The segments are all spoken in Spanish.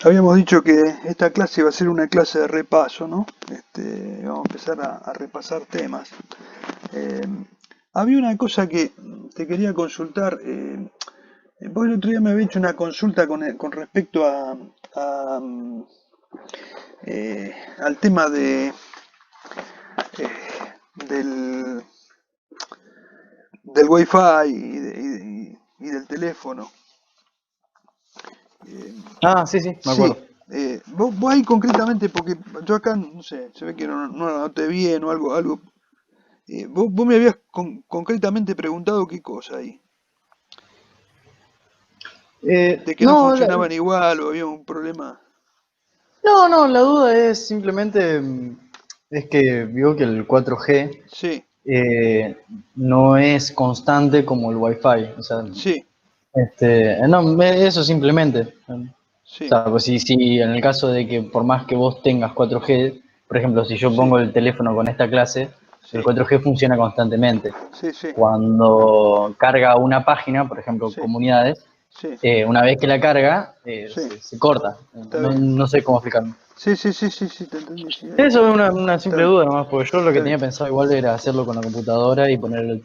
Habíamos dicho que esta clase iba a ser una clase de repaso, ¿no? Vamos a empezar a repasar temas. Eh, Había una cosa que te quería consultar. Vos el otro día me había hecho una consulta con respecto al tema del, del Wi-Fi y del teléfono. Eh, Ah, sí, sí, me Sí, acuerdo. vos ahí concretamente, porque yo acá, no sé, se ve que no lo noté bien o algo. Vos me habías concretamente preguntado qué cosa ahí, de que no No, funcionaban igual o había un problema. no, la duda es simplemente, es que vio que el 4G Sí, eh, no es constante como el Wi-Fi. O sea, sí, no, eso simplemente. O sí, sea, pues si en el caso de que por más que vos tengas 4G, por ejemplo, si yo sí, pongo el teléfono con esta clase, el sí, 4G funciona constantemente. sí, sí, Cuando carga una página, por ejemplo, sí, comunidades, sí, una vez que la carga, sí, se corta. está No, bien. no sé cómo explicarlo. Sí, sí, sí, sí, sí, te entendí, sí, ahí Eso está. es una Está simple bien, duda nomás, porque yo lo que está bien, tenía pensado igual era hacerlo con la computadora y ponerle el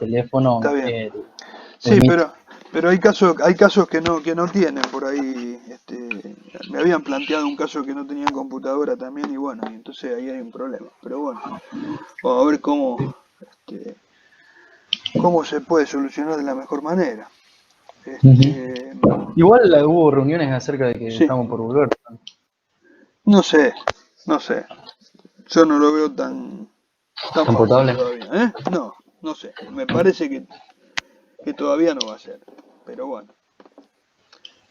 está teléfono bien. el Sí, Meet. pero hay casos que no tienen por ahí. Me habían planteado un caso que no tenían computadora también y bueno, y entonces ahí hay un problema. Pero bueno, vamos a ver este, cómo se puede solucionar de la mejor manera. Ujú. Este, Igual hubo reuniones acerca de que sí, estamos por volver. no sé, no sé. Yo no lo veo tan ¿Tan fácil potable? todavía, ¿eh? No, no sé. Me parece que todavía no va a ser. Pero bueno,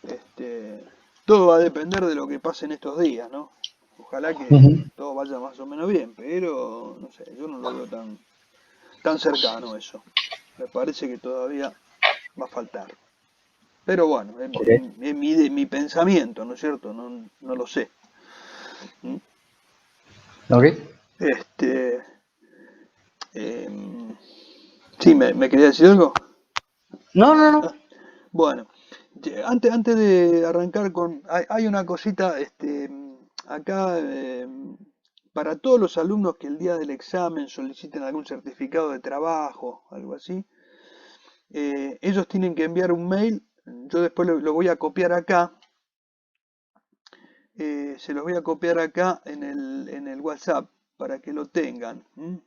este, todo va a depender de lo que pase en estos días, ¿no? Ojalá que Ujú. todo vaya más o menos bien, pero no sé, yo no lo veo tan cercano eso. Me parece que todavía va a faltar. Pero bueno, Ok. es mi pensamiento, ¿no es cierto? No lo sé. ¿Mm? Ok. Este, em, sí, me quería decir algo. No, no, no. Ah, bueno, antes de arrancar hay una cosita, acá, para todos los alumnos que el día del examen soliciten algún certificado de trabajo, algo así, ellos tienen que enviar un mail. Yo después lo voy a copiar acá, se los voy a copiar acá en el WhatsApp para que lo tengan. ¿M?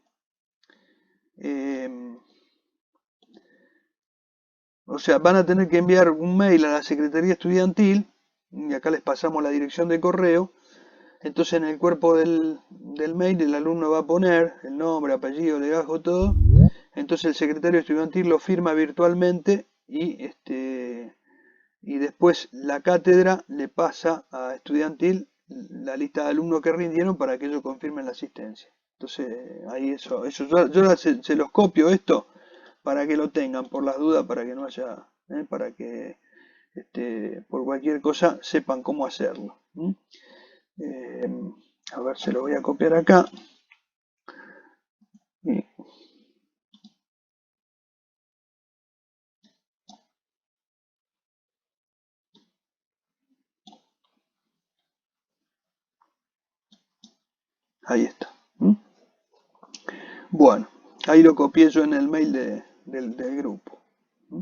Em, o sea, van a tener que enviar un mail a la Secretaría Estudiantil, y acá les pasamos la dirección de correo. Entonces en el cuerpo del mail el alumno va a poner el nombre, apellido, legajo, todo. Entonces el secretario estudiantil lo firma virtualmente y después la cátedra le pasa a estudiantil la lista de alumnos que rindieron para que ellos confirmen la asistencia. Entonces ahí eso yo ahora se los copio esto para que lo tengan por las dudas, para que no haya, para que por cualquier cosa sepan cómo hacerlo. ¿M? Eh, a ver, se lo voy a copiar acá. Y ahí está. ¿Mm? Bueno, ahí lo copié yo en el mail del grupo. ¿Mm?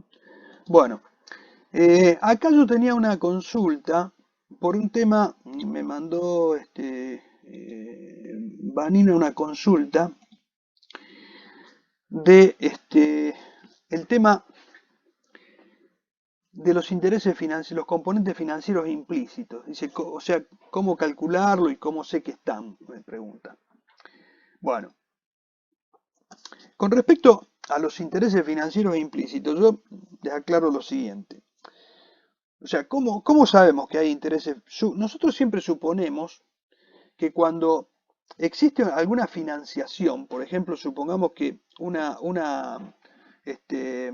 Bueno, acá yo tenía una consulta por un tema, me mandó Vanina una consulta de el tema de los intereses financieros, los componentes financieros implícitos. Dice, o sea, cómo calcularlo y cómo sé que están, me pregunta. Bueno, con respecto a los intereses financieros implícitos, yo les aclaro lo siguiente. O sea, ¿cómo sabemos que hay intereses? Nosotros siempre suponemos que cuando existe alguna financiación, por ejemplo, supongamos que este,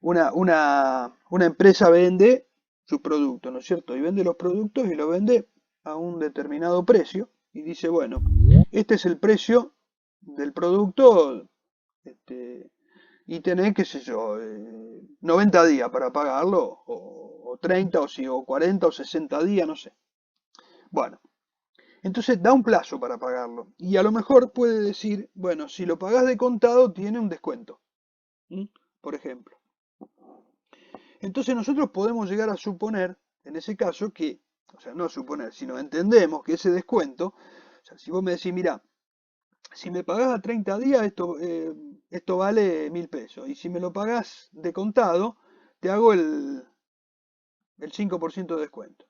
una empresa vende su producto, ¿no es cierto? Y vende los productos y lo vende a un determinado precio y dice, bueno, este es el precio del producto, y tenés, qué sé yo, 90 días para pagarlo, o 30, o 40, o 60 días, no sé. Bueno, entonces da un plazo para pagarlo. Y a lo mejor puede decir, bueno, si lo pagás de contado tiene un descuento, ¿m? Por ejemplo. Entonces nosotros podemos llegar a suponer, en ese caso, que, o sea, no suponer, sino entendemos que ese descuento, o sea, si vos me decís, mira, si me pagás a 30 días, esto vale 1.000 pesos. Y si me lo pagás de contado, te hago el 5% de descuento.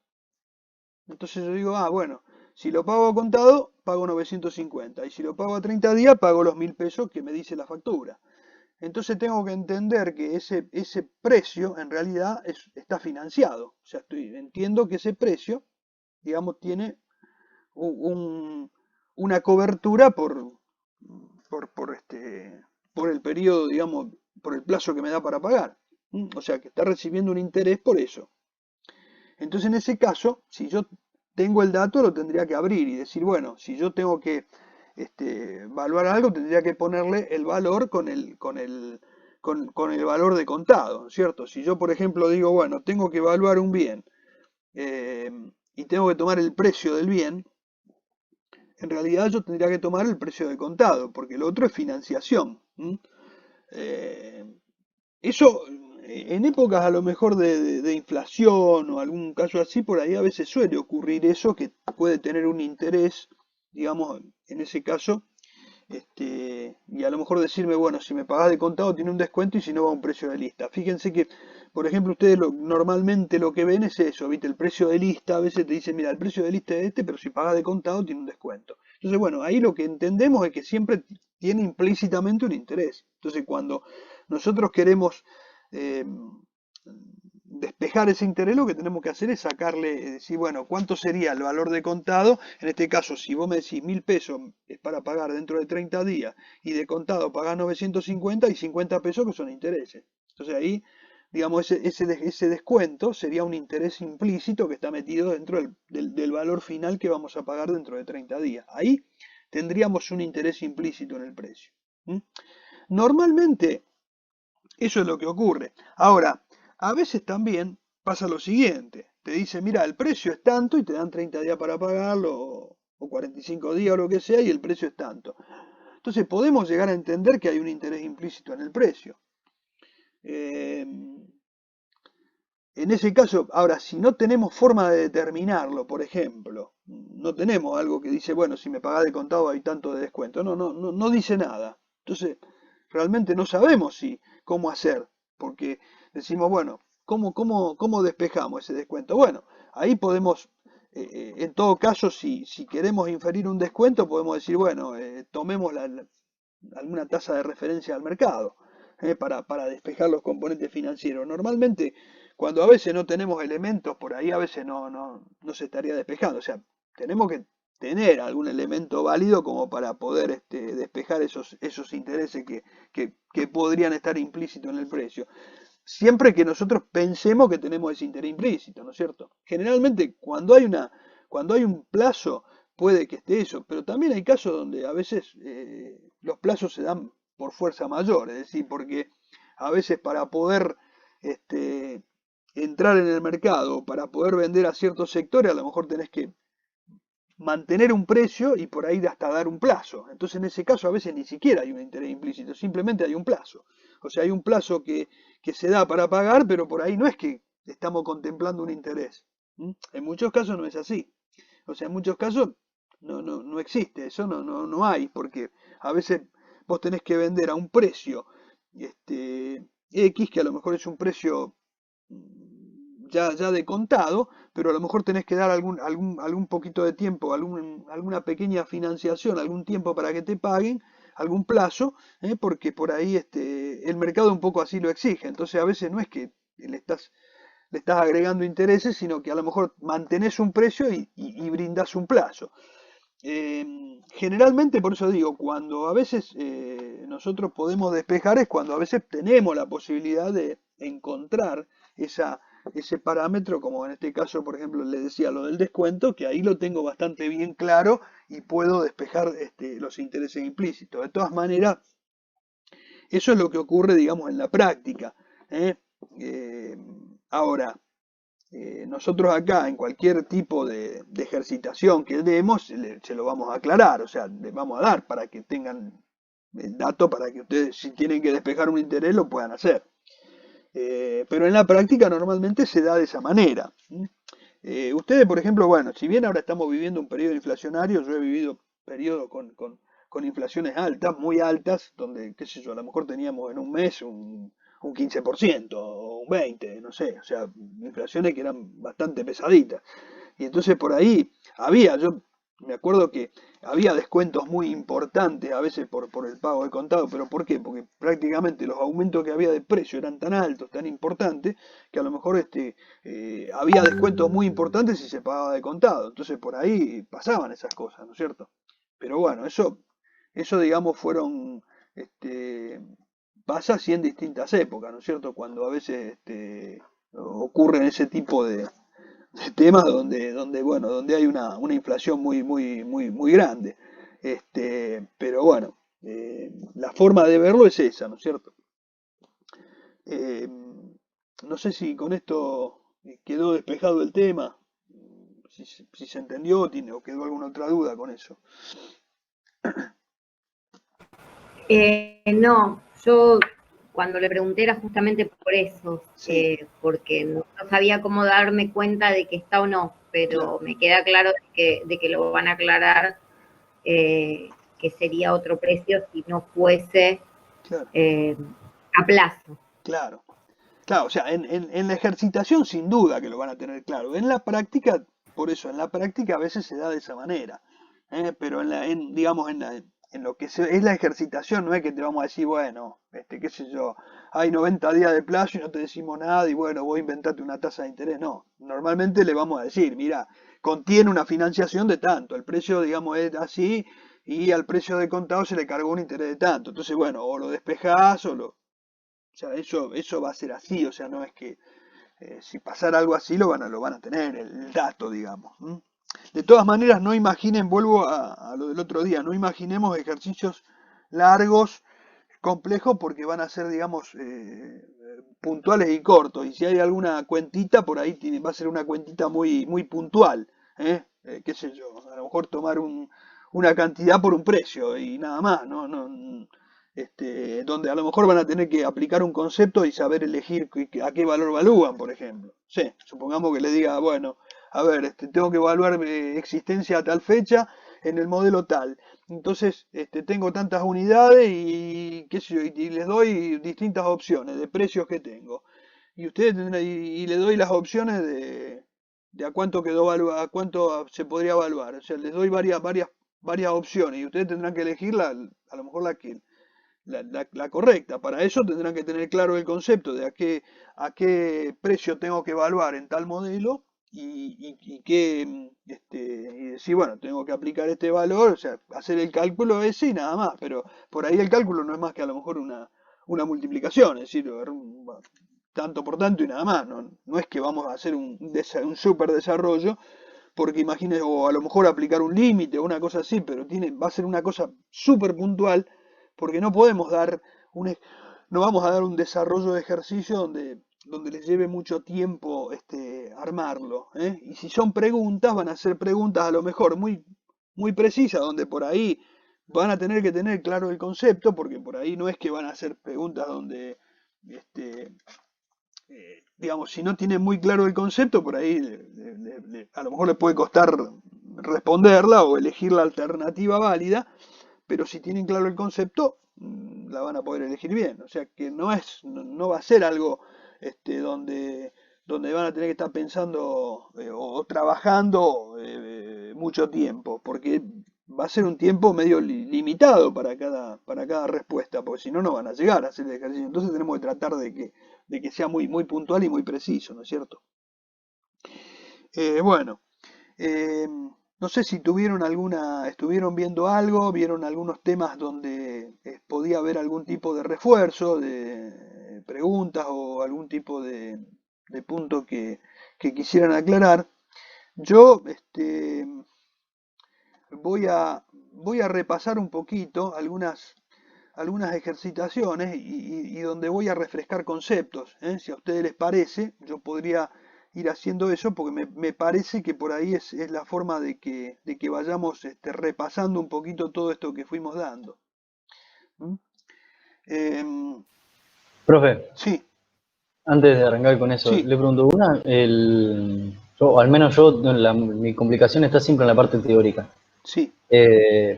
Entonces yo digo, ah, bueno, si lo pago a contado, pago 950. Y si lo pago a 30 días, pago los 1.000 pesos que me dice la factura. Entonces tengo que entender que ese precio en realidad está financiado. O sea, entiendo que ese precio, digamos, tiene una cobertura por el periodo, digamos, por el plazo que me da para pagar. O sea, que está recibiendo un interés por eso. Entonces, en ese caso, si yo tengo el dato, lo tendría que abrir y decir, bueno, si yo tengo que evaluar algo, tendría que ponerle el valor con el valor de contado, ¿cierto? Si yo, por ejemplo, digo, bueno, tengo que evaluar un bien eh, y tengo que tomar el precio del bien, en realidad yo tendría que tomar el precio de contado, porque lo otro es financiación. Eh, Eso en épocas a lo mejor de inflación o algún caso así, por ahí a veces suele ocurrir eso que puede tener un interés, digamos, en ese caso, y a lo mejor decirme, bueno, si me pagás de contado tiene un descuento y si no va a un precio de lista. Fíjense que, por ejemplo, ustedes normalmente lo que ven es eso, ¿viste? El precio de lista, a veces te dicen, mira, el precio de lista es este, pero si pagás de contado tiene un descuento. Entonces, bueno, ahí lo que entendemos es que siempre tiene implícitamente un interés. Entonces, cuando nosotros queremos eh, despejar ese interés, lo que tenemos que hacer es sacarle, decir, bueno, ¿cuánto sería el valor de contado? En este caso, si vos me decís 1.000 pesos es para pagar dentro de 30 días y de contado pagás 950 y 50 pesos que son intereses. Entonces ahí, digamos, ese descuento sería un interés implícito que está metido dentro del valor final que vamos a pagar dentro de 30 días. Ahí tendríamos un interés implícito en el precio. ¿Mm? Normalmente, eso es lo que ocurre. Ahora, a veces también pasa lo siguiente. Te dice, mira, el precio es tanto y te dan 30 días para pagarlo o 45 días o lo que sea y el precio es tanto. Entonces podemos llegar a entender que hay un interés implícito en el precio. Eh, en ese caso, ahora, si no tenemos forma de determinarlo, por ejemplo, no tenemos algo que dice, bueno, si me pagás de contado hay tanto de descuento. No dice nada. Entonces, realmente no sabemos cómo hacer, porque decimos, bueno, ¿cómo despejamos ese descuento? Bueno, ahí podemos, en todo caso, si queremos inferir un descuento, podemos decir, bueno, tomemos alguna tasa de referencia al mercado para despejar los componentes financieros. Normalmente, cuando a veces no tenemos elementos, por ahí a veces no se estaría despejando. O sea, tenemos que tener algún elemento válido como para poder despejar esos intereses que podrían estar implícitos en el precio. Siempre que nosotros pensemos que tenemos ese interés implícito, ¿no es cierto? Generalmente, cuando hay un plazo, puede que esté eso, pero también hay casos donde a veces los plazos se dan por fuerza mayor, es decir, porque a veces para poder este, entrar en el mercado, para poder vender a ciertos sectores, a lo mejor tenés que mantener un precio y por ahí hasta dar un plazo. Entonces en ese caso a veces ni siquiera hay un interés implícito, simplemente hay un plazo. O sea, hay un plazo que se da para pagar, pero por ahí no es que estamos contemplando un interés. En muchos casos no es así. O sea, en muchos casos no existe, eso no hay, porque a veces vos tenés que vender a un precio X, que a lo mejor es un precio ya de contado, pero a lo mejor tenés que dar algún poquito de tiempo, alguna pequeña financiación, algún tiempo para que te paguen, algún plazo, porque por ahí el mercado un poco así lo exige. Entonces a veces no es que le estás agregando intereses, sino que a lo mejor mantenés un precio y brindás un plazo. Generalmente, por eso digo, cuando a veces nosotros podemos despejar es cuando a veces tenemos la posibilidad de encontrar ese parámetro, como en este caso, por ejemplo, le decía lo del descuento, que ahí lo tengo bastante bien claro y puedo despejar los intereses implícitos. De todas maneras, eso es lo que ocurre, digamos, en la práctica. ¿eh? Ahora, nosotros acá en cualquier tipo de ejercitación que demos, se lo vamos a aclarar, o sea, les vamos a dar para que tengan el dato para que ustedes si tienen que despejar un interés lo puedan hacer. Pero en la práctica normalmente se da de esa manera. Ustedes, por ejemplo, bueno, si bien ahora estamos viviendo un periodo inflacionario, yo he vivido periodos con inflaciones altas, muy altas, donde, qué sé yo, a lo mejor teníamos en un mes un 15% o un 20%, no sé, o sea, inflaciones que eran bastante pesaditas. Y entonces por ahí yo me acuerdo que había descuentos muy importantes a veces por el pago de contado, pero ¿por qué? Porque prácticamente los aumentos que había de precio eran tan altos, tan importantes, que a lo mejor había descuentos muy importantes si se pagaba de contado. Entonces por ahí pasaban esas cosas, ¿no es cierto? Pero bueno, eso digamos pasa así en distintas épocas, ¿no es cierto? Cuando a veces ocurren ese tipo de temas donde hay una inflación muy grande. Pero bueno, la forma de verlo es esa, ¿no es cierto? Eh, no sé si con esto quedó despejado el tema, si se entendió o quedó alguna otra duda con eso. No, yo cuando le pregunté era justamente por eso, Sí, porque no sabía cómo darme cuenta de que está o no, claro, pero me queda claro de que lo van a aclarar, que sería otro precio si no fuese claro, eh, a plazo. claro. Claro, o sea, en la ejercitación sin duda que lo van a tener claro. En la práctica, por eso, en la práctica a veces se da de esa manera. Pero digamos, en lo que es la ejercitación, no es que te vamos a decir, bueno, qué sé yo, hay 90 días de plazo y no te decimos nada y bueno, voy a inventarte una tasa de interés. No, normalmente le vamos a decir, mira, contiene una financiación de tanto, el precio, digamos, es así y al precio de contado se le cargó un interés de tanto. Entonces, bueno, o lo despejás o sea, eso va a ser así, o sea, no es que si pasara algo así lo van a tener, el dato, digamos. ¿M? De todas maneras, no imaginen, vuelvo a lo del otro día, no imaginemos ejercicios largos, complejos, porque van a ser, digamos, puntuales y cortos. Y si hay alguna cuentita, por ahí va a ser una cuentita muy puntual. Qué sé yo, a lo mejor tomar una cantidad por un precio y nada más, ¿no? Donde a lo mejor van a tener que aplicar un concepto y saber elegir a qué valor evalúan, por ejemplo. Sí, supongamos que le diga, bueno, a ver, tengo que evaluar existencia a tal fecha en el modelo tal. Entonces, tengo tantas unidades y qué sé yo, y les doy distintas opciones de precios que tengo. Y ustedes y le doy las opciones de a cuánto quedó a cuánto se podría evaluar. O sea, les doy varias opciones y ustedes tendrán que elegir a lo mejor la correcta. Para eso tendrán que tener claro el concepto de a qué precio tengo que evaluar en tal modelo y y decir, bueno, tengo que aplicar este valor, o sea, hacer el cálculo ese y nada más, pero por ahí el cálculo no es más que a lo mejor una multiplicación, es decir, tanto por tanto y nada más, no es que vamos a hacer un super desarrollo, porque imagínese, o a lo mejor aplicar un límite o una cosa así, pero va a ser una cosa súper puntual, porque no podemos no vamos a dar un desarrollo de ejercicio donde les lleve mucho tiempo armarlo. Y si son preguntas, van a ser preguntas a lo mejor muy precisas, donde por ahí van a tener que tener claro el concepto, porque por ahí no es que van a hacer preguntas donde este, digamos, si no tiene muy claro el concepto, por ahí a lo mejor le puede costar responderla o elegir la alternativa válida, pero si tienen claro el concepto, la van a poder elegir bien. O sea que no va a ser algo donde van a tener que estar pensando o trabajando mucho tiempo, porque va a ser un tiempo medio limitado para cada respuesta, porque si no, no van a llegar a hacer el ejercicio. Entonces tenemos que tratar de que sea muy puntual y muy preciso, ¿no es cierto? Bueno, eh, no sé si estuvieron viendo algo, vieron algunos temas donde podía haber algún tipo de refuerzo, de preguntas o algún tipo de punto que quisieran aclarar. Yo voy a repasar un poquito algunas ejercitaciones y donde voy a refrescar conceptos. Si a ustedes les parece, yo podría ir haciendo eso, porque me parece que por ahí es la forma de que vayamos repasando un poquito todo esto que fuimos dando. ¿Mm? Profe, Sí, antes de arrancar con eso, sí, le pregunto yo, al menos yo, mi complicación está siempre en la parte teórica. sí.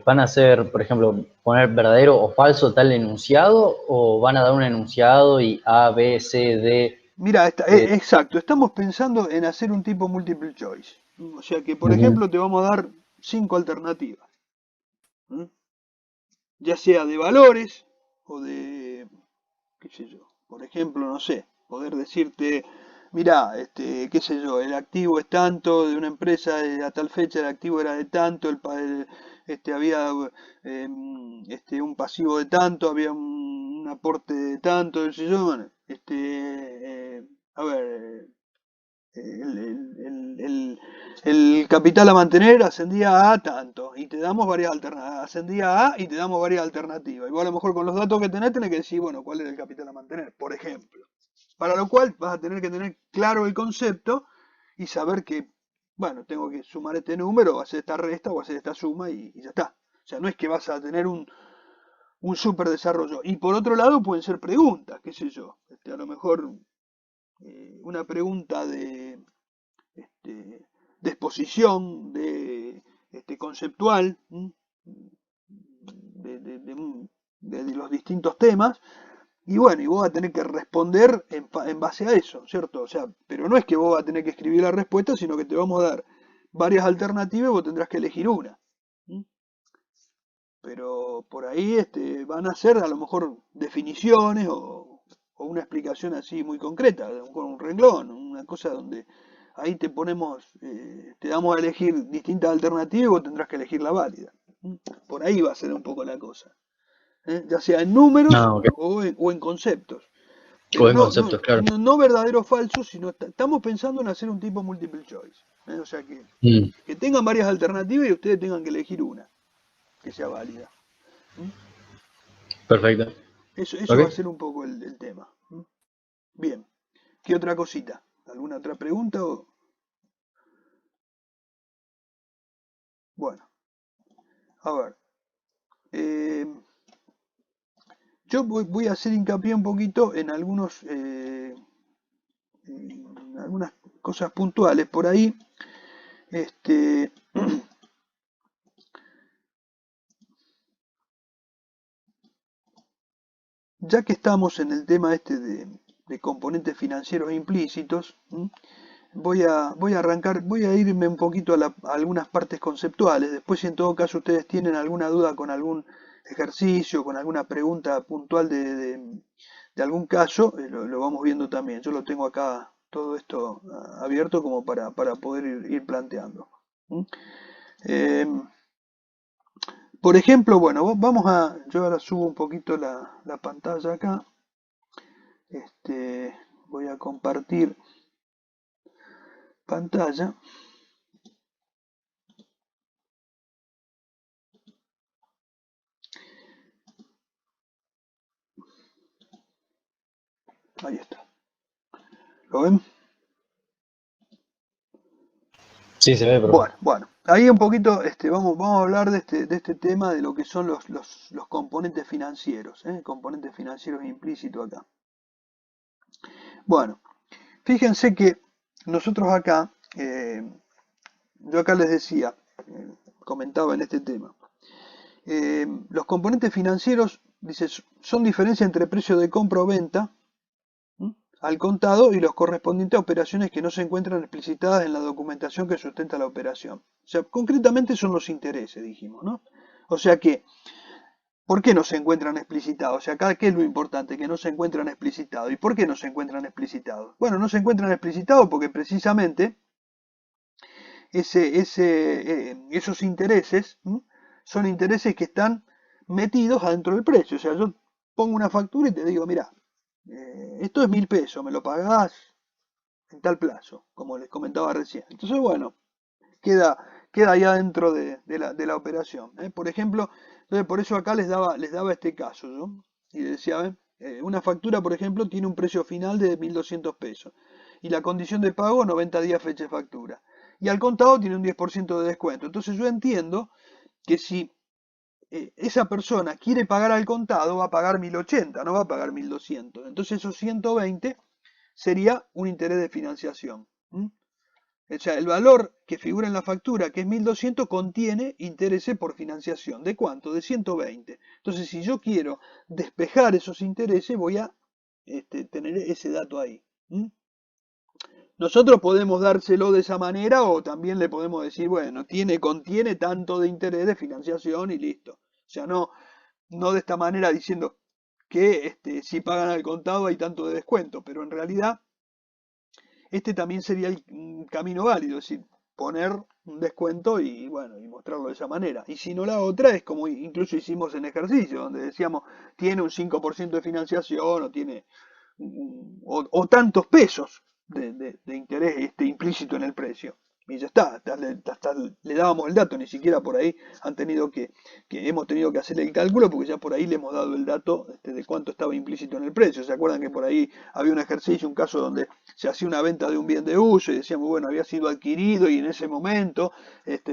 ¿Van a hacer, por ejemplo, poner verdadero o falso tal enunciado o van a dar un enunciado y A, B, C, D? Mira, eh, exacto, estamos pensando en hacer un tipo multiple choice. O sea que, por Ujú. ejemplo, te vamos a dar 5 alternativas. ¿Mm? Ya sea de valores o de, qué sé yo, por ejemplo, no sé, poder decirte, mira, qué sé yo, el activo es tanto de una empresa a tal fecha, el activo era de tanto, había un pasivo de tanto, había un aporte de tanto, qué sé yo, bueno, a ver, el capital a mantener ascendía a tanto y te damos varias alternativas, ascendía a y te damos varias alternativas. Igual a lo mejor con los datos que tenés que decir, bueno, cuál es el capital a mantener, por ejemplo. Para lo cual vas a tener que tener claro el concepto y saber que, bueno, tengo que sumar este número, o hacer esta resta o hacer esta suma y ya está. O sea, no es que vas a tener un super desarrollo. Y por otro lado pueden ser preguntas, qué sé yo. A lo mejor una pregunta este, de exposición, conceptual, de los distintos temas, y bueno, y vos vas a tener que responder en base a eso, ¿cierto? O sea, pero no es que vos vas a tener que escribir la respuesta, sino que te vamos a dar varias alternativas y vos tendrás que elegir una. ¿Mm? Pero por ahí van a ser a lo mejor definiciones o una explicación así muy concreta, con un renglón, una cosa donde ahí te ponemos, te damos a elegir distintas alternativas y vos tendrás que elegir la válida. ¿Mm? Por ahí va a ser un poco la cosa, ya sea en números Ah, ok. o en conceptos. O Pero en conceptos, claro. no verdadero o falso, sino estamos pensando en hacer un tipo multiple choice. O sea Mm, que tengan varias alternativas y ustedes tengan que elegir una que sea válida. ¿Mm? perfecto. Eso Ok. va a ser un poco el tema. ¿Mm? Bien. ¿Qué otra cosita? ¿Alguna otra pregunta? Bueno, a ver. eh, yo voy a hacer hincapié un poquito en en algunas cosas puntuales por ahí. Este, ya que estamos en el tema de componentes financieros implícitos, voy a arrancar, voy a irme un poquito a algunas partes conceptuales. Después, si en todo caso ustedes tienen alguna duda con algún ejercicio, con alguna pregunta puntual de algún caso, lo vamos viendo también. Yo lo tengo acá todo esto abierto como para poder ir planteando. ¿Mm? Eh, por ejemplo, bueno, yo ahora subo un poquito la pantalla acá. Voy a compartir pantalla. Ahí está. ¿Lo ven? Sí, se ve, profe. Bueno, ahí un poquito vamos a hablar de este tema de lo que son los componentes financieros, componentes financieros implícitos acá. Bueno, fíjense que nosotros acá, yo acá les decía, comentaba en este tema, los componentes financieros, dice, son diferencia entre precio de compra o venta, ¿m? Al contado y los correspondientes a operaciones que no se encuentran explicitadas en la documentación que sustenta la operación. O sea, concretamente son los intereses, dijimos, ¿no? O sea que, ¿por qué no se encuentran explicitados? O sea, acá, ¿qué es lo importante? Que no se encuentran explicitados. ¿Y por qué no se encuentran explicitados? Bueno, no se encuentran explicitados porque precisamente esos intereses son intereses que están metidos adentro del precio. O sea, yo pongo una factura y te digo, mira, esto es 1.000 pesos, me lo pagás en tal plazo, como les comentaba recién. Entonces, bueno, queda, queda ya dentro de la operación. Por ejemplo, entonces por eso acá les daba este caso, ¿no? Y decía, una factura, por ejemplo, tiene un precio final de 1.200 pesos. y la condición de pago 90 días fecha de factura. Y al contado tiene un 10% de descuento. Entonces yo entiendo que si esa persona quiere pagar al contado, va a pagar 1080, no va a pagar 1200. Entonces esos 120 sería un interés de financiación. O sea, el valor que figura en la factura, que es 1200, contiene intereses por financiación. ¿De cuánto? De 120. Entonces, si yo quiero despejar esos intereses, voy a tener ese dato ahí. Nosotros podemos dárselo de esa manera o también le podemos decir, bueno, contiene tanto de interés de financiación y listo. O sea, no de esta manera diciendo que si pagan al contado hay tanto de descuento, pero en realidad este también sería el camino válido, es decir, poner un descuento y bueno, y mostrarlo de esa manera. Y si no, la otra es como incluso hicimos en ejercicio, donde decíamos tiene un 5% de financiación o tiene o tantos pesos de interés implícito en el precio. Y ya está, hasta le dábamos el dato, ni siquiera por ahí hemos tenido que hacer el cálculo, porque ya por ahí le hemos dado el dato de cuánto estaba implícito en el precio. ¿Se acuerdan que por ahí había un ejercicio, un caso donde se hacía una venta de un bien de uso y decíamos, bueno, había sido adquirido y en ese momento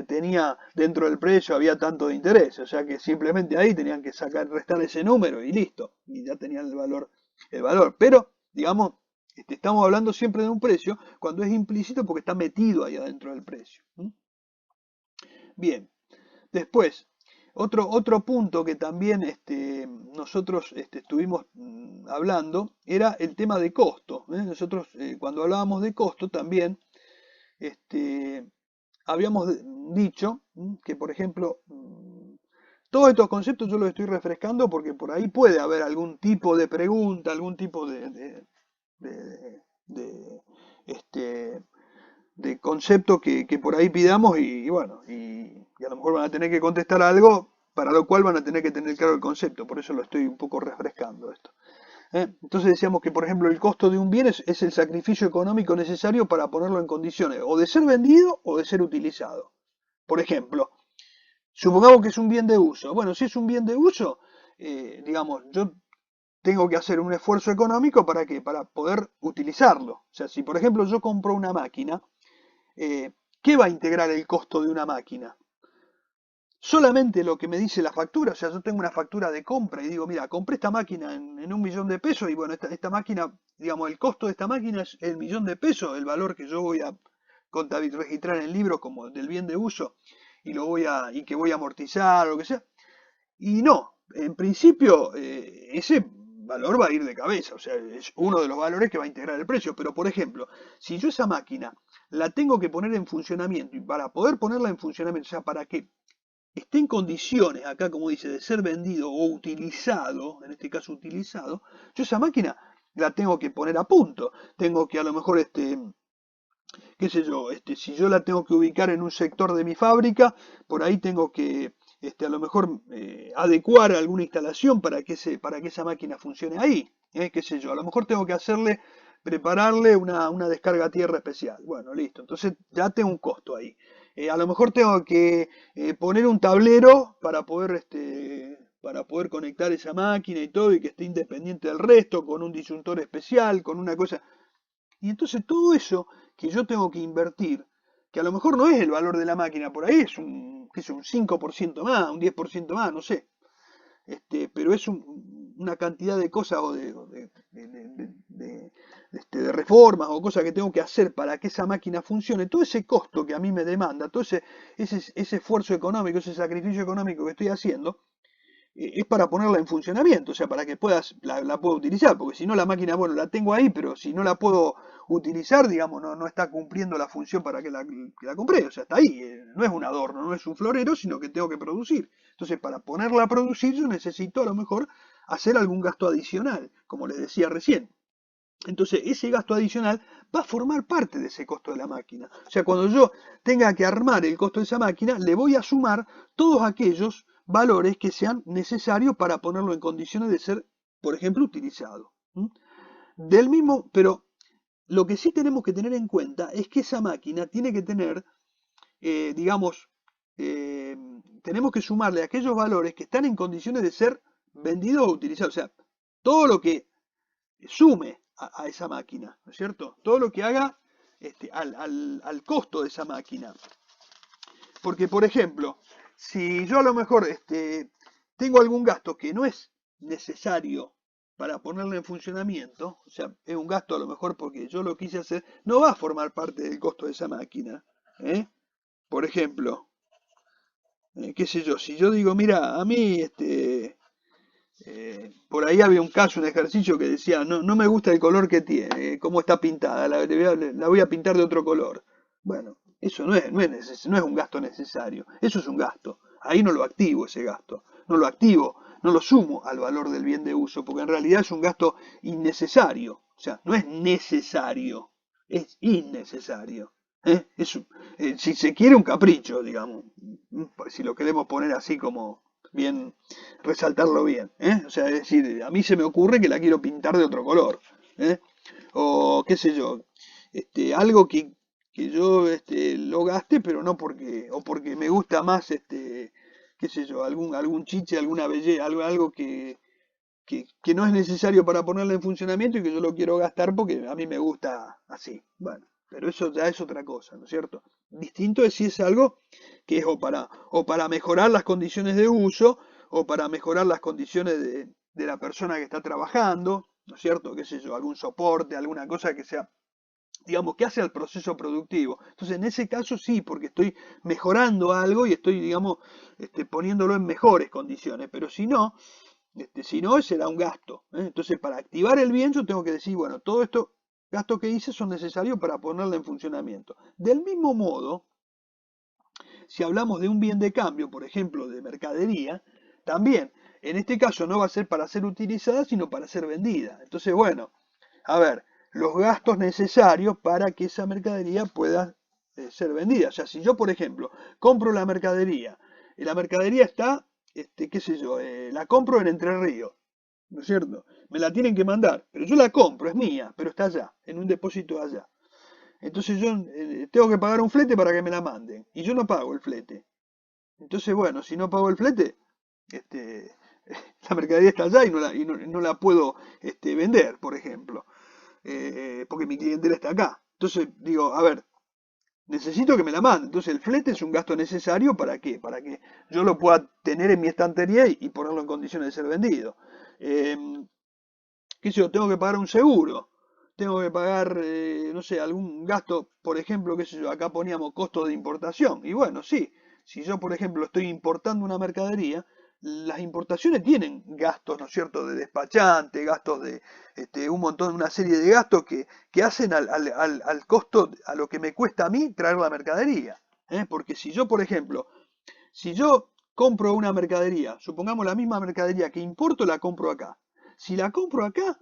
tenía dentro del precio, había tanto de interés, o sea que simplemente ahí tenían que restar ese número y listo, y ya tenían el valor. Pero, digamos, estamos hablando siempre de un precio cuando es implícito porque está metido ahí adentro del precio. Bien, después, otro punto que también nosotros estuvimos hablando era el tema de costo. Nosotros cuando hablábamos de costo también habíamos dicho que, por ejemplo, todos estos conceptos yo los estoy refrescando porque por ahí puede haber algún tipo de pregunta, algún tipo de concepto que por ahí pidamos y bueno, y a lo mejor van a tener que contestar algo para lo cual van a tener que tener claro el concepto, por eso lo estoy un poco refrescando esto. Entonces decíamos que, por ejemplo, el costo de un bien es el sacrificio económico necesario para ponerlo en condiciones o de ser vendido o de ser utilizado. Por ejemplo, supongamos que es un bien de uso. Bueno, si es un bien de uso, digamos, yo tengo que hacer un esfuerzo económico para poder utilizarlo. O sea, si por ejemplo yo compro una máquina, ¿qué va a integrar el costo de una máquina? Solamente lo que me dice la factura. O sea, yo tengo una factura de compra y digo, mira, compré esta máquina en 1.000.000 de pesos y bueno, esta máquina, digamos, el costo de esta máquina es el 1.000.000 de pesos, el valor que yo voy a registrar en el libro como del bien de uso y que voy a amortizar o lo que sea. Y no, en principio ese valor va a ir de cabeza, o sea, es uno de los valores que va a integrar el precio. Pero, por ejemplo, si yo esa máquina la tengo que poner en funcionamiento y para poder ponerla en funcionamiento, o sea, para que esté en condiciones, acá como dice, de ser vendido o utilizado, en este caso utilizado, yo esa máquina la tengo que poner a punto. Tengo que a lo mejor, qué sé yo, si yo la tengo que ubicar en un sector de mi fábrica, por ahí tengo que a lo mejor adecuar alguna instalación para que esa máquina funcione ahí. Qué sé yo, a lo mejor tengo que prepararle una descarga a tierra especial. Bueno, listo, entonces ya tengo un costo ahí. A lo mejor tengo que poner un tablero para poder conectar esa máquina y todo y que esté independiente del resto, con un disyuntor especial, con una cosa. Y entonces todo eso que yo tengo que invertir, que a lo mejor no es el valor de la máquina, por ahí es un 5% más, un 10% más, no sé. Pero es una cantidad de cosas o de reformas o cosas que tengo que hacer para que esa máquina funcione. Todo ese costo que a mí me demanda, todo ese esfuerzo económico, ese sacrificio económico que estoy haciendo, es para ponerla en funcionamiento, o sea, para que la pueda utilizar, porque si no la máquina, bueno, la tengo ahí, pero si no la puedo utilizar, digamos, no está cumpliendo la función para que la compré, o sea, está ahí, no es un adorno, no es un florero, sino que tengo que producir. Entonces, para ponerla a producir, yo necesito a lo mejor hacer algún gasto adicional, como les decía recién. Entonces, ese gasto adicional va a formar parte de ese costo de la máquina. O sea, cuando yo tenga que armar el costo de esa máquina, le voy a sumar todos aquellos valores que sean necesarios para ponerlo en condiciones de ser, por ejemplo, utilizado. Del mismo, pero lo que sí tenemos que tener en cuenta es que esa máquina tiene que tener, digamos, tenemos que sumarle aquellos valores que están en condiciones de ser vendidos o utilizados. O sea, todo lo que sume a esa máquina, ¿no es cierto? Todo lo que haga al costo de esa máquina. Porque, por ejemplo, si yo a lo mejor tengo algún gasto que no es necesario para ponerlo en funcionamiento, o sea, es un gasto a lo mejor porque yo lo quise hacer, no va a formar parte del costo de esa máquina. ¿Eh? Por ejemplo, qué sé yo, si yo digo, mira, a mí, por ahí había un caso, un ejercicio que decía, no me gusta el color que tiene, cómo está pintada, la voy a pintar de otro color. Bueno, eso no es un gasto necesario, eso es un gasto. Ahí no lo activo ese gasto, no lo activo, no lo sumo al valor del bien de uso, porque en realidad es un gasto innecesario. O sea, no es necesario, es innecesario. Si se quiere un capricho, digamos, si lo queremos poner así como bien, resaltarlo bien. O sea, es decir, a mí se me ocurre que la quiero pintar de otro color. ¿Eh? O qué sé yo, algo que yo lo gaste, pero no porque, o porque me gusta más, qué sé yo, algún chiche, alguna belleza, algo que no es necesario para ponerlo en funcionamiento y que yo lo quiero gastar porque a mí me gusta así. Bueno, pero eso ya es otra cosa, ¿no es cierto? Distinto es si es algo que es o para mejorar las condiciones de uso o para mejorar las condiciones de la persona que está trabajando, ¿no es cierto? Qué sé yo, algún soporte, alguna cosa que sea, digamos, que hace al proceso productivo. Entonces, en ese caso sí, porque estoy mejorando algo y estoy, digamos, poniéndolo en mejores condiciones, pero si no, será un gasto. Entonces, para activar el bien, yo tengo que decir, bueno, todos estos gastos que hice son necesarios para ponerlo en funcionamiento. Del mismo modo, si hablamos de un bien de cambio, por ejemplo, de mercadería, también, en este caso no va a ser para ser utilizada, sino para ser vendida. Entonces, bueno, a ver, los gastos necesarios para que esa mercadería pueda ser vendida. O sea, si yo, por ejemplo, compro la mercadería, y la mercadería está, qué sé yo, la compro en Entre Ríos, ¿no es cierto? Me la tienen que mandar, pero yo la compro, es mía, pero está allá, en un depósito allá. Entonces yo tengo que pagar un flete para que me la manden, y yo no pago el flete. Entonces, bueno, si no pago el flete, este, la mercadería está allá y no la puedo vender, por ejemplo, porque mi clientela está acá. Entonces digo, a ver, necesito que me la manden. Entonces el flete es un gasto necesario ¿para qué? Para que yo lo pueda tener en mi estantería y ponerlo en condiciones de ser vendido. ¿Qué sé yo? Tengo que pagar un seguro. Tengo que pagar, no sé, algún gasto, por ejemplo, qué sé yo, acá poníamos costos de importación. Y bueno, sí, si yo, por ejemplo, estoy importando una mercadería, las importaciones tienen gastos, ¿no es cierto?, de despachante, gastos de un montón, una serie de gastos que hacen al costo, a lo que me cuesta a mí traer la mercadería. Porque si yo, por ejemplo, si yo compro una mercadería, supongamos la misma mercadería que importo, la compro acá. Si la compro acá,